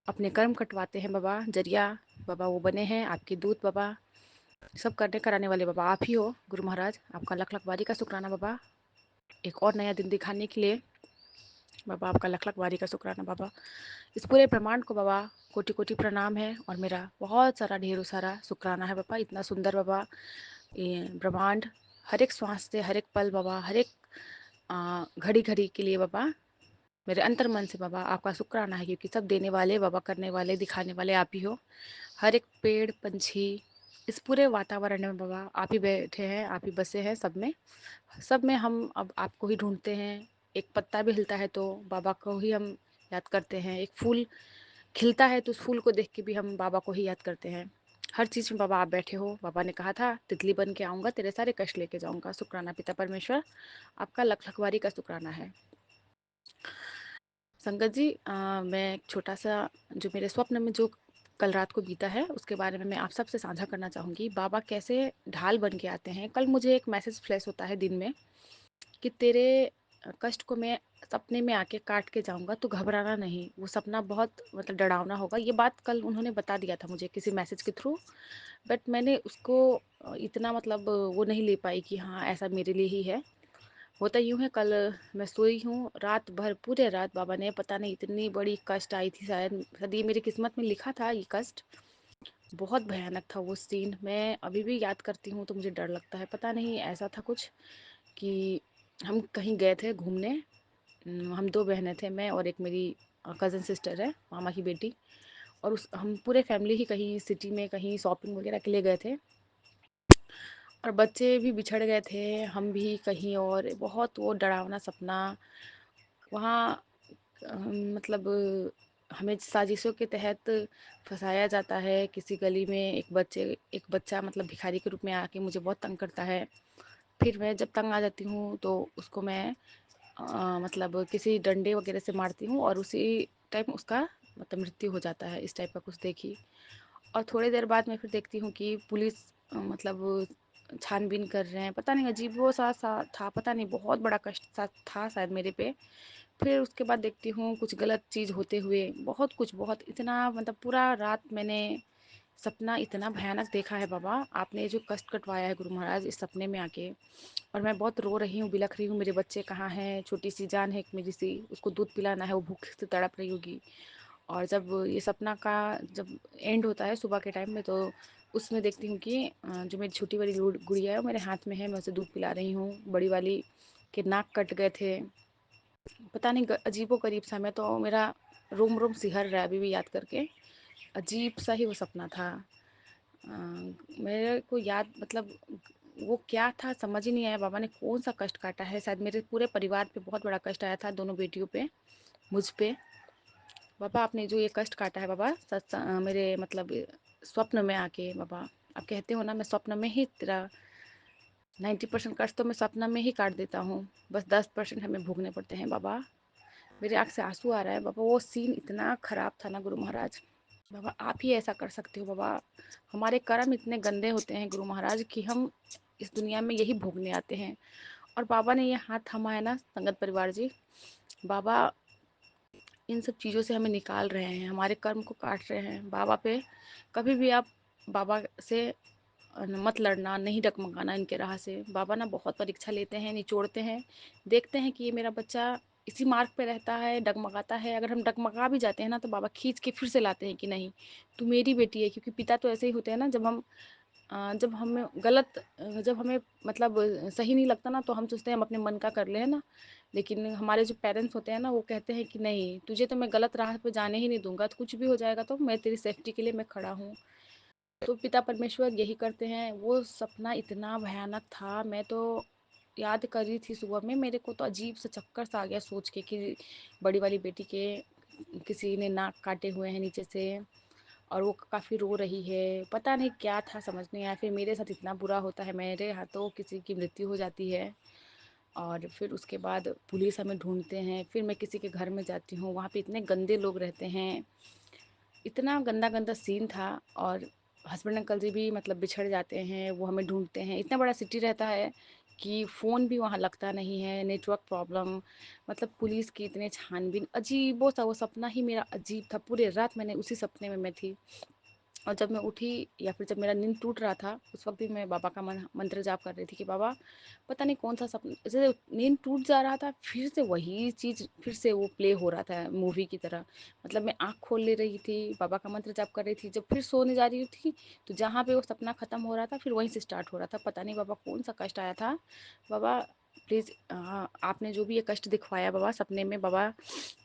S3: अपने कर्म कटवाते हैं बाबा। जरिया बाबा वो बने हैं, आपके दूत बाबा, सब करने कराने वाले बाबा आप ही हो गुरु महाराज। आपका लख लख बारी का शुक्राना बाबा, एक और नया दिन दिखाने के लिए बाबा। आपका लख लख बारी का शुक्राना बाबा। इस पूरे ब्रह्मांड को बाबा कोटि कोटि प्रणाम है और मेरा बहुत सारा ढेरों सारा शुक्राना है बाबा। इतना सुंदर बाबा ये ब्रह्मांड, हर एक श्वास से, हर एक पल बाबा, हर एक घड़ी घड़ी के लिए बाबा मेरे अंतर मन से बाबा आपका शुक्राना है, क्योंकि सब देने वाले बाबा, करने वाले, दिखाने वाले आप ही हो। हर एक पेड़ पंछी, इस पूरे वातावरण में बाबा आप ही बैठे हैं, आप ही बसे हैं सब में हम अब आपको ही ढूंढते हैं। एक पत्ता भी हिलता है तो बाबा को ही हम याद करते हैं। एक फूल खिलता है तो उस फूल को देख के भी हम बाबा को ही याद करते हैं। हर चीज़ में बाबा आप बैठे हो। बाबा ने कहा था तितली बन के आऊँगा, तेरे सारे कष्ट लेके जाऊँगा। शुक्राना पिता परमेश्वर, आपका लख लखवारी का शुक्राना है। संगत जी, मैं एक छोटा सा जो मेरे स्वप्न में जो कल रात को बीता है उसके बारे में मैं आप सबसे साझा करना चाहूँगी। बाबा कैसे ढाल बन के आते हैं। कल मुझे एक मैसेज फ्लैश होता है दिन में कि तेरे कष्ट को मैं सपने में आके काट के जाऊँगा, तो घबराना नहीं। वो सपना बहुत मतलब डरावना होगा। ये बात कल उन्होंने बता दिया था मुझे किसी मैसेज के थ्रू, बट मैंने उसको इतना मतलब वो नहीं ले पाई कि हाँ ऐसा मेरे लिए ही है। होता यूँ है, कल मैं सोई हूँ रात भर, पूरे रात बाबा ने पता नहीं इतनी बड़ी कष्ट आई थी, शायद ये मेरी किस्मत में लिखा था ये कष्ट। बहुत भयानक था वो सीन, मैं अभी भी याद करती हूँ तो मुझे डर लगता है। पता नहीं ऐसा था कुछ कि हम कहीं गए थे घूमने। हम 2 बहनें थे, मैं और एक मेरी कज़न सिस्टर है, मामा की बेटी। और उस हम पूरे फैमिली ही कहीं सिटी में कहीं शॉपिंग वगैरह के लिए गए थे और बच्चे भी बिछड़ गए थे, हम भी कहीं और। बहुत वो डरावना सपना वहाँ मतलब हमें साजिशों के तहत फंसाया जाता है। किसी गली में एक बच्चा मतलब भिखारी के रूप में आके मुझे बहुत तंग करता है। फिर मैं जब तंग आ जाती हूँ तो उसको मैं मतलब किसी डंडे वगैरह से मारती हूँ और उसी टाइम उसका मतलब मृत्यु हो जाता है। इस टाइप का कुछ देखी। और थोड़ी देर बाद मैं फिर देखती हूँ कि पुलिस मतलब छानबीन कर रहे हैं। पता नहीं अजीब वो सा था, पता नहीं बहुत बड़ा कष्ट सा था शायद मेरे पे। फिर उसके बाद देखती हूँ कुछ गलत चीज़ होते हुए, बहुत कुछ, बहुत इतना मतलब पूरा रात मैंने सपना इतना भयानक देखा है बाबा। आपने ये जो कष्ट कटवाया है गुरु महाराज इस सपने में आके, और मैं बहुत रो रही हूँ, बिलख रही हूँ। मेरे बच्चे कहाँ हैं, छोटी सी जान है एक मेरी सी, उसको दूध पिलाना है, वो भूख से तड़प रही होगी। और जब ये सपना का जब एंड होता है सुबह के टाइम में, तो उसमें देखती हूँ कि जो मेरी छोटी वाली गुड़िया है वो मेरे हाथ में है, मैं उसे दूध पिला रही हूँ। बड़ी वाली के नाक कट गए थे। पता नहीं अजीबो गरीब सा, मैं तो मेरा रोम रोम सिहर रहा है अभी भी याद करके। अजीब सा ही वो सपना था। मेरे को याद मतलब वो क्या था समझ ही नहीं आया। बाबा ने कौन सा कष्ट काटा है, शायद मेरे पूरे परिवार पे बहुत बड़ा कष्ट आया था, दोनों बेटियों पे, मुझ पे। बाबा आपने जो ये कष्ट काटा है बाबा, सच मेरे मतलब स्वप्न में आके बाबा आप कहते हो ना, मैं स्वप्न में ही तेरा 90% कष्ट तो मैं सपना में ही काट देता हूँ, बस 10% हमें भोगने पड़ते हैं बाबा। मेरे आँख से आँसू आ रहा है बाबा, वो सीन इतना ख़राब था ना गुरु महाराज। बाबा आप ही ऐसा कर सकते हो बाबा, हमारे कर्म इतने गंदे होते हैं गुरु महाराज कि हम इस दुनिया में यही भोगने आते हैं। और बाबा ने ये हाथ थामा है ना संगत परिवार जी, बाबा इन सब चीज़ों से हमें निकाल रहे हैं, हमारे कर्म को काट रहे हैं। बाबा पे कभी भी आप बाबा से मत लड़ना, नहीं डगमगाना इनके राह से। बाबा ना बहुत परीक्षा लेते हैं, निचोड़ते हैं, देखते हैं कि ये मेरा बच्चा इसी मार्ग पे रहता है, डगमगाता है। अगर हम डगमगा भी जाते हैं ना तो बाबा खींच के फिर से लाते हैं कि नहीं तू मेरी बेटी है। क्योंकि पिता तो ऐसे ही होते हैं ना, जब हमें जब हमें मतलब सही नहीं लगता ना तो हम सोचते हैं हम अपने मन का कर ले, है ना। लेकिन हमारे जो पेरेंट्स होते हैं ना वो कहते हैं कि नहीं तुझे तो मैं गलत राह पे जाने ही नहीं दूंगा, तो कुछ भी हो जाएगा तो मैं तेरी सेफ्टी के लिए मैं खड़ा हूँ। तो पिता परमेश्वर यही करते हैं। वो सपना इतना भयानक था, मैं तो याद कर रही थी सुबह में, मेरे को तो अजीब सा चक्कर सा आ गया सोच के कि बड़ी वाली बेटी के किसी ने नाक काटे हुए हैं नीचे से, और वो काफ़ी रो रही है। पता नहीं क्या था, समझ नहीं आया। फिर मेरे साथ इतना बुरा होता है, मेरे हाथों किसी की मृत्यु हो जाती है। और फिर उसके बाद पुलिस हमें ढूंढते हैं, फिर मैं किसी के घर में जाती हूँ, वहाँ पे इतने गंदे लोग रहते हैं, इतना गंदा गंदा सीन था। और हस्बैंड अंकल जी भी मतलब बिछड़ जाते हैं, वो हमें ढूंढते हैं। इतना बड़ा सिटी रहता है कि फ़ोन भी वहाँ लगता नहीं है, नेटवर्क प्रॉब्लम, मतलब पुलिस की इतने छानबीन, अजीबो सा वो सपना ही मेरा अजीब था। पूरे रात मैंने उसी सपने में मैं थी। और जब मैं उठी या फिर जब मेरा नींद टूट रहा था उस वक्त भी मैं बाबा का मंत्र जाप कर रही थी कि बाबा पता नहीं कौन सा सपना, जैसे नींद टूट जा रहा था फिर से वही चीज़ फिर से वो प्ले हो रहा था मूवी की तरह। मतलब मैं आँख खोल ले रही थी, बाबा का मंत्र जाप कर रही थी, जब फिर सोने जा रही थी तो जहाँ पे वो सपना ख़त्म हो रहा था फिर वहीं से स्टार्ट हो रहा था। पता नहीं बाबा कौन सा कष्ट आया था। बाबा प्लीज़ आपने जो भी ये कष्ट दिखवाया बाबा सपने में, बाबा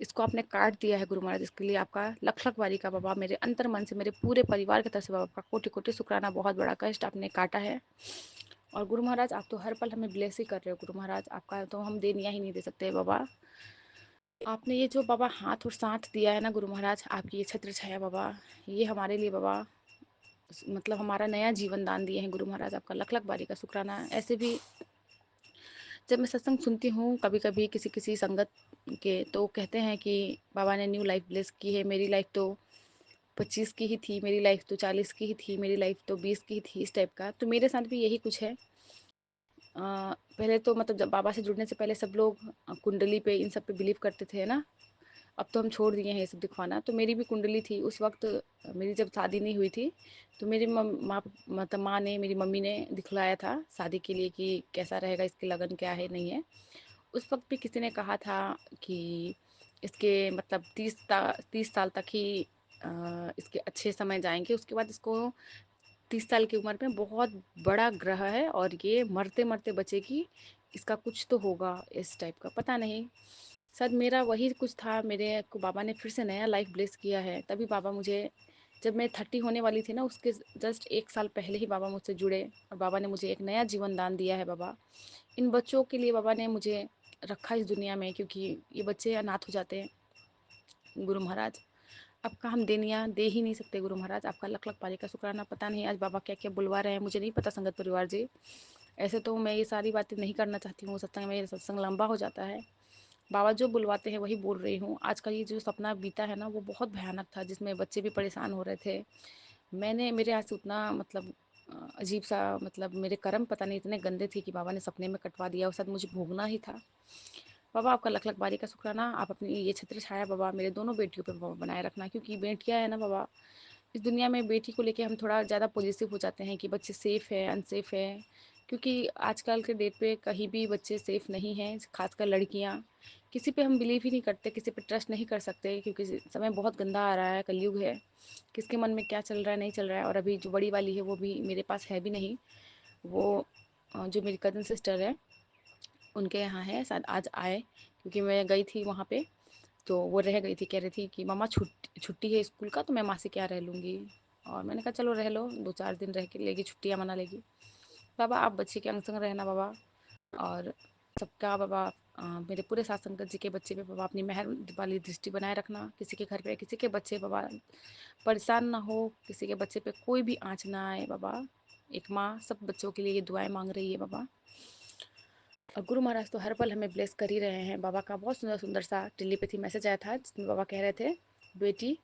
S3: इसको आपने काट दिया है गुरु महाराज, इसके लिए आपका लख लख बारी का बाबा मेरे अंतर मन से, मेरे पूरे परिवार की तरफ से बाबा आपका कोटि कोटि शुक्राना। बहुत बड़ा कष्ट आपने काटा है। और गुरु महाराज आप तो हर पल हमें ब्लेस ही कर रहे हो गुरु महाराज, आपका तो हम देनिया ही नहीं दे सकते बाबा। आपने ये जो बाबा हाथ और साथ दिया है ना गुरु महाराज, आपकी ये छत्र छाया बाबा, ये हमारे लिए बाबा मतलब हमारा नया जीवन दान दिए हैं गुरु महाराज, आपका लख लख बारी का शुक्राना। ऐसे भी जब मैं सत्संग सुनती हूँ कभी कभी किसी किसी संगत के, तो कहते हैं कि बाबा ने न्यू लाइफ ब्लेस की है। मेरी लाइफ तो 25 की ही थी, मेरी लाइफ तो 40 की ही थी, मेरी लाइफ तो 20 की ही थी, इस टाइप का। तो मेरे साथ भी यही कुछ है। पहले तो मतलब जब बाबा से जुड़ने से पहले सब लोग कुंडली पे इन सब पे बिलीव करते थे ना। अब तो हम छोड़ दिए हैं ये सब दिखवाना। तो मेरी भी कुंडली थी उस वक्त, मेरी जब शादी नहीं हुई थी तो मेरी माँ मतलब माँ ने, मेरी मम्मी ने दिखलाया था शादी के लिए कि कैसा रहेगा, इसकी लगन क्या है नहीं है। उस वक्त भी किसी ने कहा था कि इसके मतलब 30 साल तक ही इसके अच्छे समय जाएंगे, उसके बाद इसको 30 साल की उम्र में बहुत बड़ा ग्रह है और ये मरते मरते बचेगी, इसका कुछ तो होगा इस टाइप का। पता नहीं, शायद मेरा वही कुछ था। मेरे को बाबा ने फिर से नया लाइफ ब्लेस किया है। तभी बाबा मुझे, जब मैं 30 होने वाली थी ना उसके जस्ट 1 साल पहले ही बाबा मुझसे जुड़े और बाबा ने मुझे एक नया जीवन दान दिया है बाबा। इन बच्चों के लिए बाबा ने मुझे रखा इस दुनिया में, क्योंकि ये बच्चे अनाथ हो जाते हैं गुरु महाराज। आपका हम देनिया दे ही नहीं सकते गुरु महाराज, आपका लख लख पारी का शुक्राना। पता नहीं आज बाबा क्या क्या बुलवा रहे हैं, मुझे नहीं पता संगत परिवार जी। ऐसे तो मैं ये सारी बातें नहीं करना चाहती हूँ सत्संग में, सत्संग लंबा हो जाता है। बाबा जो बुलवाते हैं वही बोल रही हूँ। आज का ये जो सपना बीता है ना वो बहुत भयानक था, जिसमें बच्चे भी परेशान हो रहे थे। मेरे यहाँ से उतना मतलब अजीब सा, मतलब मेरे कर्म पता नहीं इतने गंदे थे कि बाबा ने सपने में कटवा दिया और साथ मुझे भोगना ही था। बाबा आपका लख लख बारी का शुक्राना। आप अपनी ये छत्र छाया बाबा मेरे दोनों बेटियों पे बाबा बनाए रखना, क्योंकि बेटियाँ है ना बाबा, इस दुनिया में बेटी को लेके हम थोड़ा ज़्यादा पॉजिटिव हो जाते हैं कि बच्चे सेफ़ है अनसेफ है। क्योंकि आजकल के डेट पे कहीं भी बच्चे सेफ़ नहीं हैं, खासकर लड़कियाँ। किसी पे हम बिलीव ही नहीं करते, किसी पे ट्रस्ट नहीं कर सकते, क्योंकि समय बहुत गंदा आ रहा है, कलयुग है। किसके मन में क्या चल रहा है नहीं चल रहा है। और अभी जो बड़ी वाली है वो भी मेरे पास है भी नहीं। वो जो मेरी कज़न सिस्टर है उनके यहाँ है, शायद आज आए, क्योंकि मैं गई थी वहाँ पे। तो वो रह गई थी, कह रही थी कि मम्मा छुट्टी है स्कूल का तो मैं माँ से क्या रह लूँगी। और मैंने कहा चलो रह लो, 2-4 दिन रह के लेगी, छुट्टियाँ मना लेगी। बाबा आप बच्चे के अंग संग रहना बाबा। और सबका बाबा मेरे पूरे साथ संगत जी के बच्चे पे बाबा अपनी मेहर वाली दृष्टि बनाए रखना। किसी के घर पे किसी के बच्चे बाबा परेशान ना हो, किसी के बच्चे पे कोई भी आँच ना आए बाबा। एक माँ सब बच्चों के लिए ये दुआएं मांग रही है बाबा। और गुरु महाराज तो हर पल हमें ब्लेस कर ही रहे हैं। बाबा का बहुत सुंदर सुंदर सा टेलीपैथी मैसेज आया था, जिसमें बाबा कह रहे थे, बेटी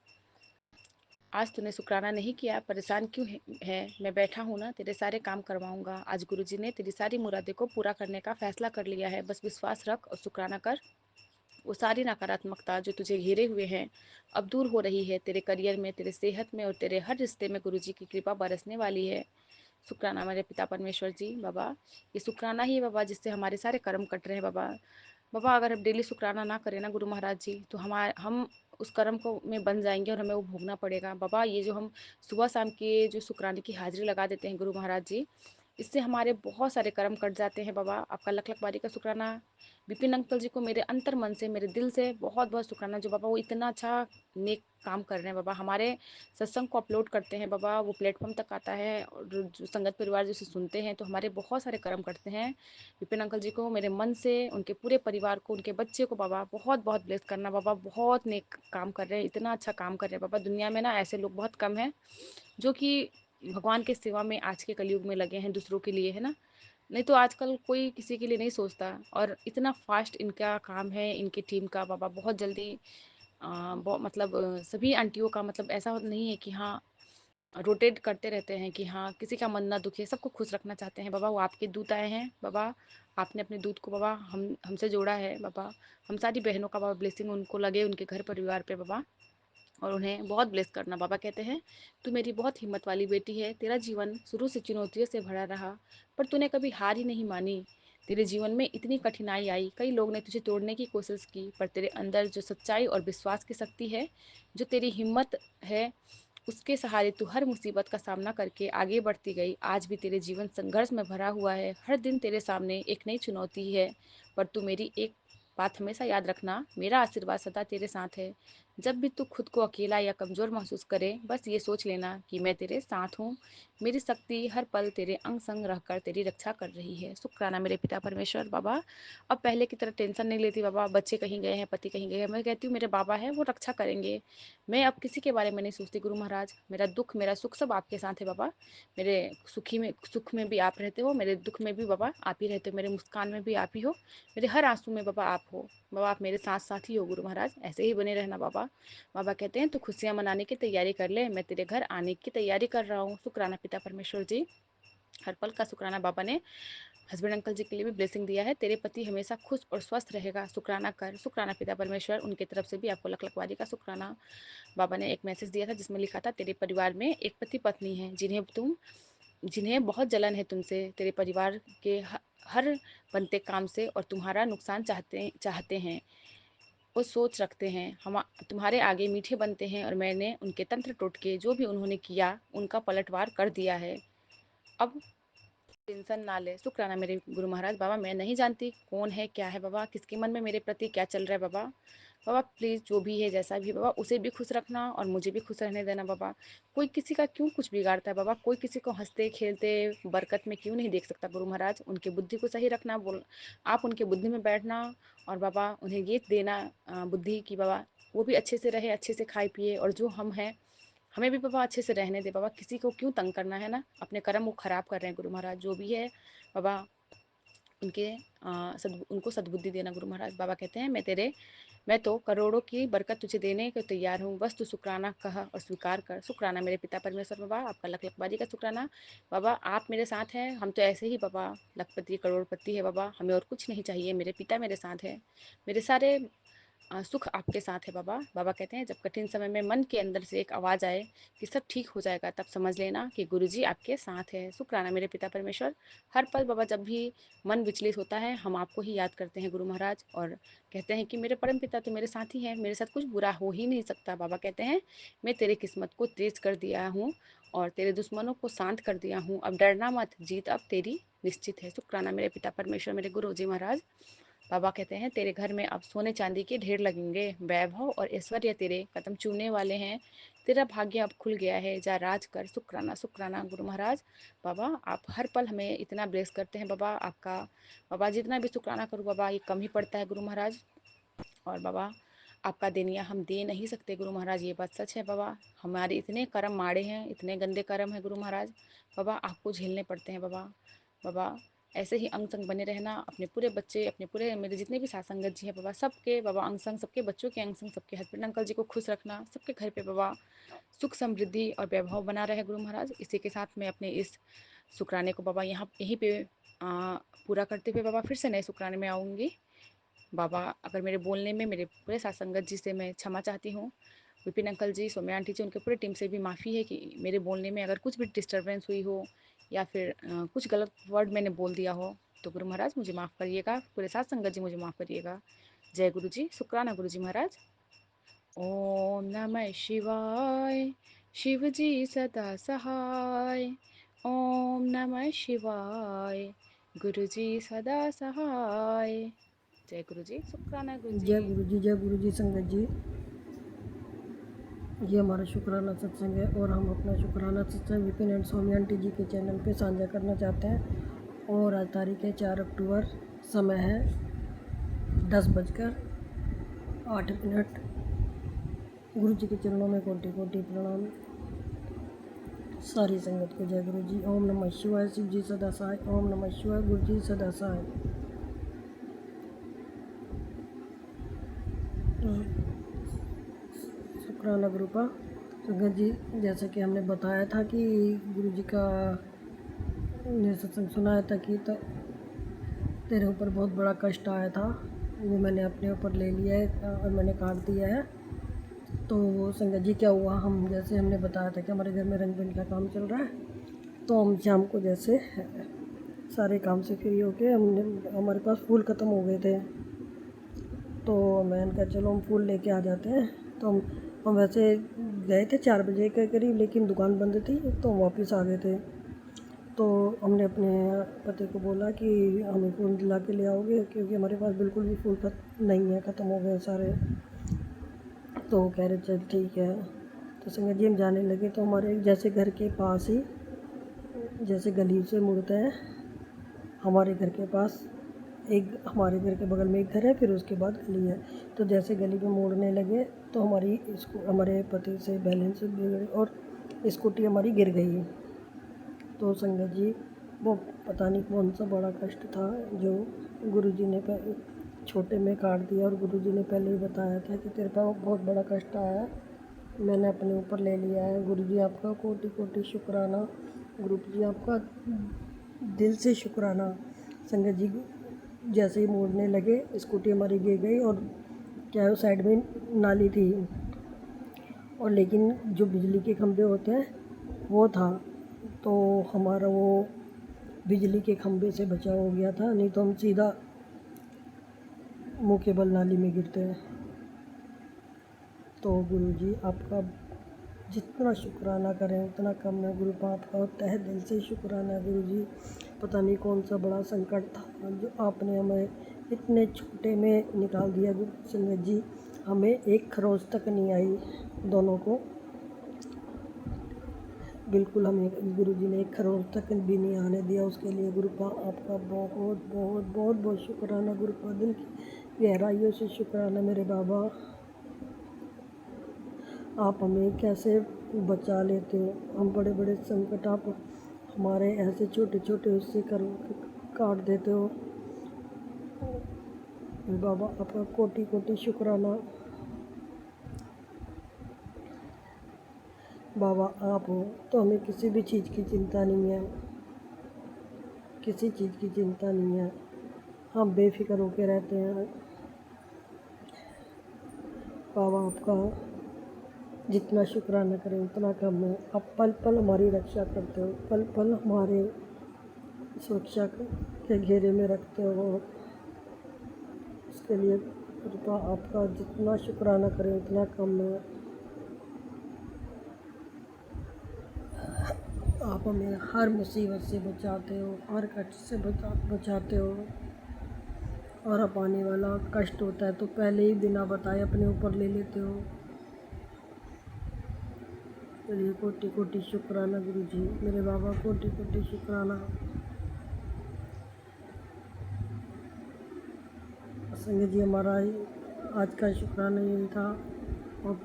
S3: आज तूने शुक्राना नहीं किया, परेशान क्यों है? मैं बैठा हूँ ना, तेरे सारे काम करवाऊंगा। आज गुरुजी ने तेरी सारी मुरादे को पूरा करने का फैसला कर लिया है। बस विश्वास रख और शुक्राना कर। वो सारी नकारात्मकता जो तुझे घेरे हुए हैं अब दूर हो रही है। तेरे करियर में, तेरे सेहत में और तेरे हर रिश्ते में गुरुजी की कृपा बरसने वाली है। शुक्राना मेरे पिता परमेश्वर जी। बाबा ये शुक्राना ही है बाबा, जिससे हमारे सारे कर्म कट रहे हैं बाबा। बाबा अगर हम डेली शुक्राना ना करें ना गुरु महाराज जी, तो हम उस कर्म को में बन जाएंगे और हमें वो भोगना पड़ेगा। बाबा ये जो हम सुबह शाम की जो शुक्राने की हाजिरी लगा देते हैं गुरु महाराज जी, इससे हमारे बहुत सारे कर्म कट जाते हैं बाबा। आपका लख लख बारी का शुक्राना। विपिन अंकल जी को मेरे अंतर मन से, मेरे दिल से बहुत बहुत शुक्राना, जो बाबा वो इतना अच्छा नेक काम कर रहे हैं बाबा। हमारे सत्संग को अपलोड करते हैं बाबा, वो प्लेटफॉर्म तक आता है और जो संगत परिवार जिसे सुनते हैं, तो हमारे बहुत सारे कर्म करते हैं। विपिन अंकल जी को मेरे मन से, उनके पूरे परिवार को, उनके बच्चे को बाबा बहुत बहुत ब्लेस करना बाबा। बहुत नेक काम कर रहे हैं, इतना अच्छा काम कर रहे हैं बाबा। दुनिया में ना ऐसे लोग बहुत कम हैं जो कि भगवान के सेवा में आज के कलयुग में लगे हैं, दूसरों के लिए, है ना। नहीं तो आजकल कोई किसी के लिए नहीं सोचता, और इतना फास्ट इनका काम है, इनकी टीम का बाबा। बहुत जल्दी मतलब सभी आंटियों का मतलब ऐसा नहीं है कि हाँ रोटेट करते रहते हैं कि हाँ किसी का मन ना दुखे, सबको खुश रखना चाहते हैं बाबा। वो आपके दूत आए हैं बाबा। आपने अपने दूत को बाबा हमसे जोड़ा है बाबा। हम सारी बहनों का बाबा ब्लेसिंग उनको लगे, उनके घर परिवार पे बाबा, और उन्हें बहुत ब्लेस करना। बाबा कहते हैं, तू मेरी बहुत हिम्मत वाली बेटी है। तेरा जीवन शुरू से चुनौतियों से भरा रहा, पर तूने कभी हार ही नहीं मानी। तेरे जीवन में इतनी कठिनाई आई, कई लोग ने तुझे तोड़ने की कोशिश की, पर तेरे अंदर जो सच्चाई और विश्वास की शक्ति है, जो तेरी हिम्मत है, उसके सहारे तू हर मुसीबत का सामना करके आगे बढ़ती गई। आज भी तेरे जीवन संघर्ष में भरा हुआ है। हर दिन तेरे सामने एक नई चुनौती है, पर तू मेरी एक बात हमेशा याद रखना, मेरा आशीर्वाद सदा तेरे साथ है। जब भी तू खुद को अकेला या कमज़ोर महसूस करे, बस ये सोच लेना कि मैं तेरे साथ हूँ। मेरी शक्ति हर पल तेरे अंग संग रहकर तेरी रक्षा कर रही है। शुक्राना मेरे पिता परमेश्वर। बाबा अब पहले की तरह टेंशन नहीं लेती बाबा। बच्चे कहीं गए हैं, पति कहीं गए हैं, मैं कहती हूँ मेरे बाबा है, वो रक्षा करेंगे। मैं अब किसी के बारे में नहीं सोचती गुरु महाराज। मेरा दुख, मेरा सुख सब आपके साथ है बाबा। मेरे सुख में भी आप रहते हो, मेरे दुख में भी बाबा आप ही रहते हो, मेरे मुस्कान में भी आप ही हो, मेरे हर आंसू में बाबा आप हो। बाबा आप मेरे साथ साथ ही हो गुरु महाराज, ऐसे ही बने रहना बाबा। बाबा कहते हैं, तू खुशियाँ मनाने की तैयारी कर ले, मैं तेरे घर आने की तैयारी कर रहा हूँ। शुक्राना पिता परमेश्वर जी। हर पल का शुक्राना। बाबा ने हस्बैंड अंकल जी के लिए भी ब्लेसिंग दिया है, तेरे पति हमेशा खुश और स्वस्थ रहेगा। शुक्राना कर। शुक्राना पिता परमेश्वर। उनके तरफ से भी आपको लख लखवारी का शुक्राना। बाबा ने एक मैसेज दिया था जिसमें लिखा था, तेरे परिवार में एक पति पत्नी है जिन्हें बहुत जलन है तुमसे, तेरे परिवार के हर बनते काम से, और तुम्हारा नुकसान चाहते हैं। वो सोच रखते हैं हम तुम्हारे आगे मीठे बनते हैं, और मैंने उनके तंत्र टोटके जो भी उन्होंने किया उनका पलटवार कर दिया है। अब टेंशन ना ले। शुक्राना मेरे गुरु महाराज। बाबा मैं नहीं जानती कौन है, क्या है बाबा, किसके मन में मेरे प्रति क्या चल रहा है बाबा। बाबा प्लीज़ जो भी है, जैसा भी है बाबा, उसे भी खुश रखना और मुझे भी खुश रहने देना बाबा। कोई किसी का क्यों कुछ बिगाड़ता है बाबा, कोई किसी को हंसते खेलते बरकत में क्यों नहीं देख सकता गुरु महाराज। उनकी बुद्धि को सही रखना, बोल आप उनके बुद्धि में बैठना, और बाबा उन्हें ये देना बुद्धि की बाबा वो भी अच्छे से रहे, अच्छे से खाए पिए, और जो हम हैं हमें भी बाबा अच्छे से रहने दे बाबा। किसी को क्यों तंग करना है ना, अपने कर्म वो खराब कर रहे हैं गुरु महाराज। जो भी है बाबा उनके उनको सद्बुद्धि देना गुरु महाराज। बाबा कहते हैं, मैं तो करोड़ों की बरकत तुझे देने को तैयार हूँ, बस तू शुक्राना कह और स्वीकार कर। शुक्राना मेरे पिता परमेश्वर। बाबा आपका लख लखबारी का शुक्राना। बाबा आप मेरे साथ हैं, हम तो ऐसे ही बाबा लखपति करोड़पति है बाबा, हमें और कुछ नहीं चाहिए। मेरे पिता मेरे साथ हैं, मेरे सारे सुख आपके साथ है बाबा। बाबा कहते हैं, जब कठिन समय में मन के अंदर से एक आवाज़ आए कि सब ठीक हो जाएगा, तब समझ लेना कि गुरुजी आपके साथ है। शुक्राना मेरे पिता परमेश्वर। हर पल बाबा जब भी मन विचलित होता है, हम आपको ही याद करते हैं गुरु महाराज, और कहते हैं कि मेरे परम पिता तो मेरे साथ ही हैं, मेरे साथ कुछ बुरा हो ही नहीं सकता। बाबा कहते हैं, मैं तेरे किस्मत को तेज कर दिया हूँ और तेरे दुश्मनों को शांत कर दिया हूँ। अब डरना मत, जीत अब तेरी निश्चित है। शुक्राना मेरे पिता परमेश्वर, मेरे गुरु जी महाराज। बाबा कहते हैं, तेरे घर में अब सोने चांदी के ढेर लगेंगे, वैभव और ऐश्वर्य तेरे कदम चूमने वाले हैं। तेरा भाग्य अब खुल गया है, जा राज कर। शुक्राना शुक्राना गुरु महाराज। बाबा आप हर पल हमें इतना ब्लेस करते हैं बाबा। आपका बाबा जितना भी शुक्राना करूँ बाबा ये कम ही पड़ता है गुरु महाराज। और बाबा आपका देनिया हम दे नहीं सकते गुरु महाराज, ये बात सच है बाबा। हमारे इतने कर्म माड़े हैं, इतने गंदे कर्म हैं गुरु महाराज, बाबा आपको झेलने पड़ते हैं बाबा। बाबा ऐसे ही अंग संग बने रहना, अपने पूरे बच्चे, अपने पूरे मेरे जितने भी साथ संगत जी हैं बाबा, सबके बाबा अंग संग, सबके बच्चों के अंग संग, सबके हस्बैंड अंकल जी को खुश रखना, सबके घर पे बाबा सुख समृद्धि और वैभव बना रहे गुरु महाराज। इसी के साथ मैं अपने इस शुक्राने को बाबा यहीं पे पूरा करते हुए बाबा फिर से नए शुक्राने में आऊँगी। बाबा अगर मेरे बोलने में मेरे पूरे साथ संगत जी से मैं क्षमा चाहती हूँ, विपिन अंकल जी, सौम्या आंटी जी, उनके पूरे टीम से भी माफ़ी है कि मेरे बोलने में अगर कुछ भी डिस्टर्बेंस हुई हो या फिर कुछ गलत वर्ड मैंने बोल दिया हो तो गुरु महाराज मुझे माफ़ करिएगा, पूरे साथ संगत जी मुझे माफ़ करिएगा। जय गुरु जी, शुक्राना गुरु जी महाराज। ओम नमः शिवाय, शिव जी सदा सहाय। ओम नमः शिवाय, गुरु जी सदा सहाय। जय गुरु जी, शुक्राना गुरु जी।
S4: जय गुरु जी, जय गुरु जी। संगत जी, ये हमारा शुक्राना सत्संग है और हम अपना शुक्राना सत्संग विपिन एंड सौम्या आंटी जी के चैनल पे साझा करना चाहते हैं। और आज तारीख है 4 अक्टूबर, समय है 10:08। गुरु जी के चरणों में कोटि कोटि प्रणाम। सारी संगत को जय गुरु जी। ओम नमः शिवाय, शिव जी सदा सहाय। ओम नमः शिवाय, गुरु जी सदा सहाय। शुक्राना गुरु का। संगत जी, जैसा कि हमने बताया था कि गुरु जी का ने सत्संग सुनाया था कि तेरे ऊपर बहुत बड़ा कष्ट आया था, वो मैंने अपने ऊपर ले लिया है और मैंने काट दिया है। तो संगत जी क्या हुआ, हम जैसे हमने बताया था कि हमारे घर में रंग पेंट का काम चल रहा है, तो हम शाम को जैसे सारे काम से फ्री होके हमारे पास फूल ख़त्म हो गए थे, तो मैंने कहा चलो हम फूल लेके आ जाते हैं। तो हम वैसे गए थे 4 बजे के करीब, लेकिन दुकान बंद थी तो हम वापस आ गए थे। तो हमने अपने पति को बोला कि हमें फूल दिला के ले आओगे, क्योंकि हमारे पास बिल्कुल भी फूल नहीं है, ख़त्म हो गए सारे। तो वो कह रहे चल ठीक है। तो संगत जी हम जाने लगे, तो हमारे जैसे घर के पास ही, जैसे गली से मुड़ते हैं, हमारे घर के पास हमारे घर के बगल में एक घर है, फिर उसके बाद गली है। तो जैसे गली में मोड़ने लगे तो हमारे पति से बैलेंस बिगड़े और स्कूटी हमारी गिर गई। तो संगत जी वो पता नहीं कौन सा बड़ा कष्ट था जो गुरुजी ने छोटे में काट दिया, और गुरुजी ने पहले ही बताया था कि तेरे पास बहुत बड़ा कष्ट आया है, मैंने अपने ऊपर ले लिया है। गुरुजी आपका कोटि कोटि शुक्राना। गुरुजी आपका दिल से शुक्राना। संगत जी जैसे ही मोड़ने लगे स्कूटी हमारी गिर गई, और क्या है साइड में नाली थी, और लेकिन जो बिजली के खंभे होते हैं वो था, तो हमारा वो बिजली के खंभे से बचाव हो गया था, नहीं तो हम सीधा मुँह के बल नाली में गिरते हैं। तो गुरुजी आपका जितना शुक्राना करें उतना कम है। गुरु बाप का तहे दिल से शुक्राना। गुरुजी पता नहीं कौन सा बड़ा संकट था जो आपने हमें इतने छोटे में निकाल दिया। गुरु संगत जी हमें एक खरोच तक नहीं आई दोनों को, बिल्कुल हमें गुरुजी ने एक खरोच तक भी नहीं आने दिया। उसके लिए गुरुपा आपका बहुत बहुत बहुत बहुत शुक्राना। गुरुपा दिल की गहराइयों से शुक्राना मेरे बाबा। आप हमें कैसे बचा लेते हो, हम बड़े बड़े संकट आप हमारे ऐसे छोटे छोटे उससे काट देते हो। मेरे बाबा आपका कोटि कोटि शुक्राना। बाबा आप हो तो हमें किसी भी चीज़ की चिंता नहीं है, किसी चीज़ की चिंता नहीं है, हम बेफिक्र होके रहते हैं। बाबा आपका जितना शुक्राना करें उतना कम है। आप पल पल हमारी रक्षा करते हो, पल पल हमारे सुरक्षा के घेरे में रखते हो। उसके लिए कृपा आपका जितना शुक्राना करें उतना कम है। आप हमें हर मुसीबत से बचाते हो, हर कष्ट से बचाते हो, और अब आने वाला कष्ट होता है तो पहले ही बिना बताए अपने ऊपर ले लेते हो। चलिए कोटि कोटि शुक्राना गुरुजी मेरे बाबा, कोटि कोटि शुक्राना। संगत जी हमारा आज का शुक्राना यही था। और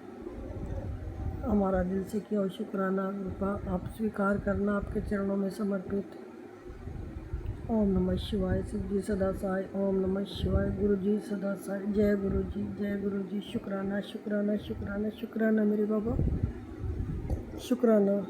S4: हमारा दिल से किया हुआ शुक्राना कृपा आप स्वीकार करना, आपके चरणों में समर्पित। ओम नमः शिवाय। शिव जी सदा सहाय। ओम नमः शिवाय। गुरु जी सदा सहाय। जय गुरु जी, जय गुरु जी। शुक्राना शुक्राना शुक्राना शुक्राना मेरे बाबा, शुक्राना।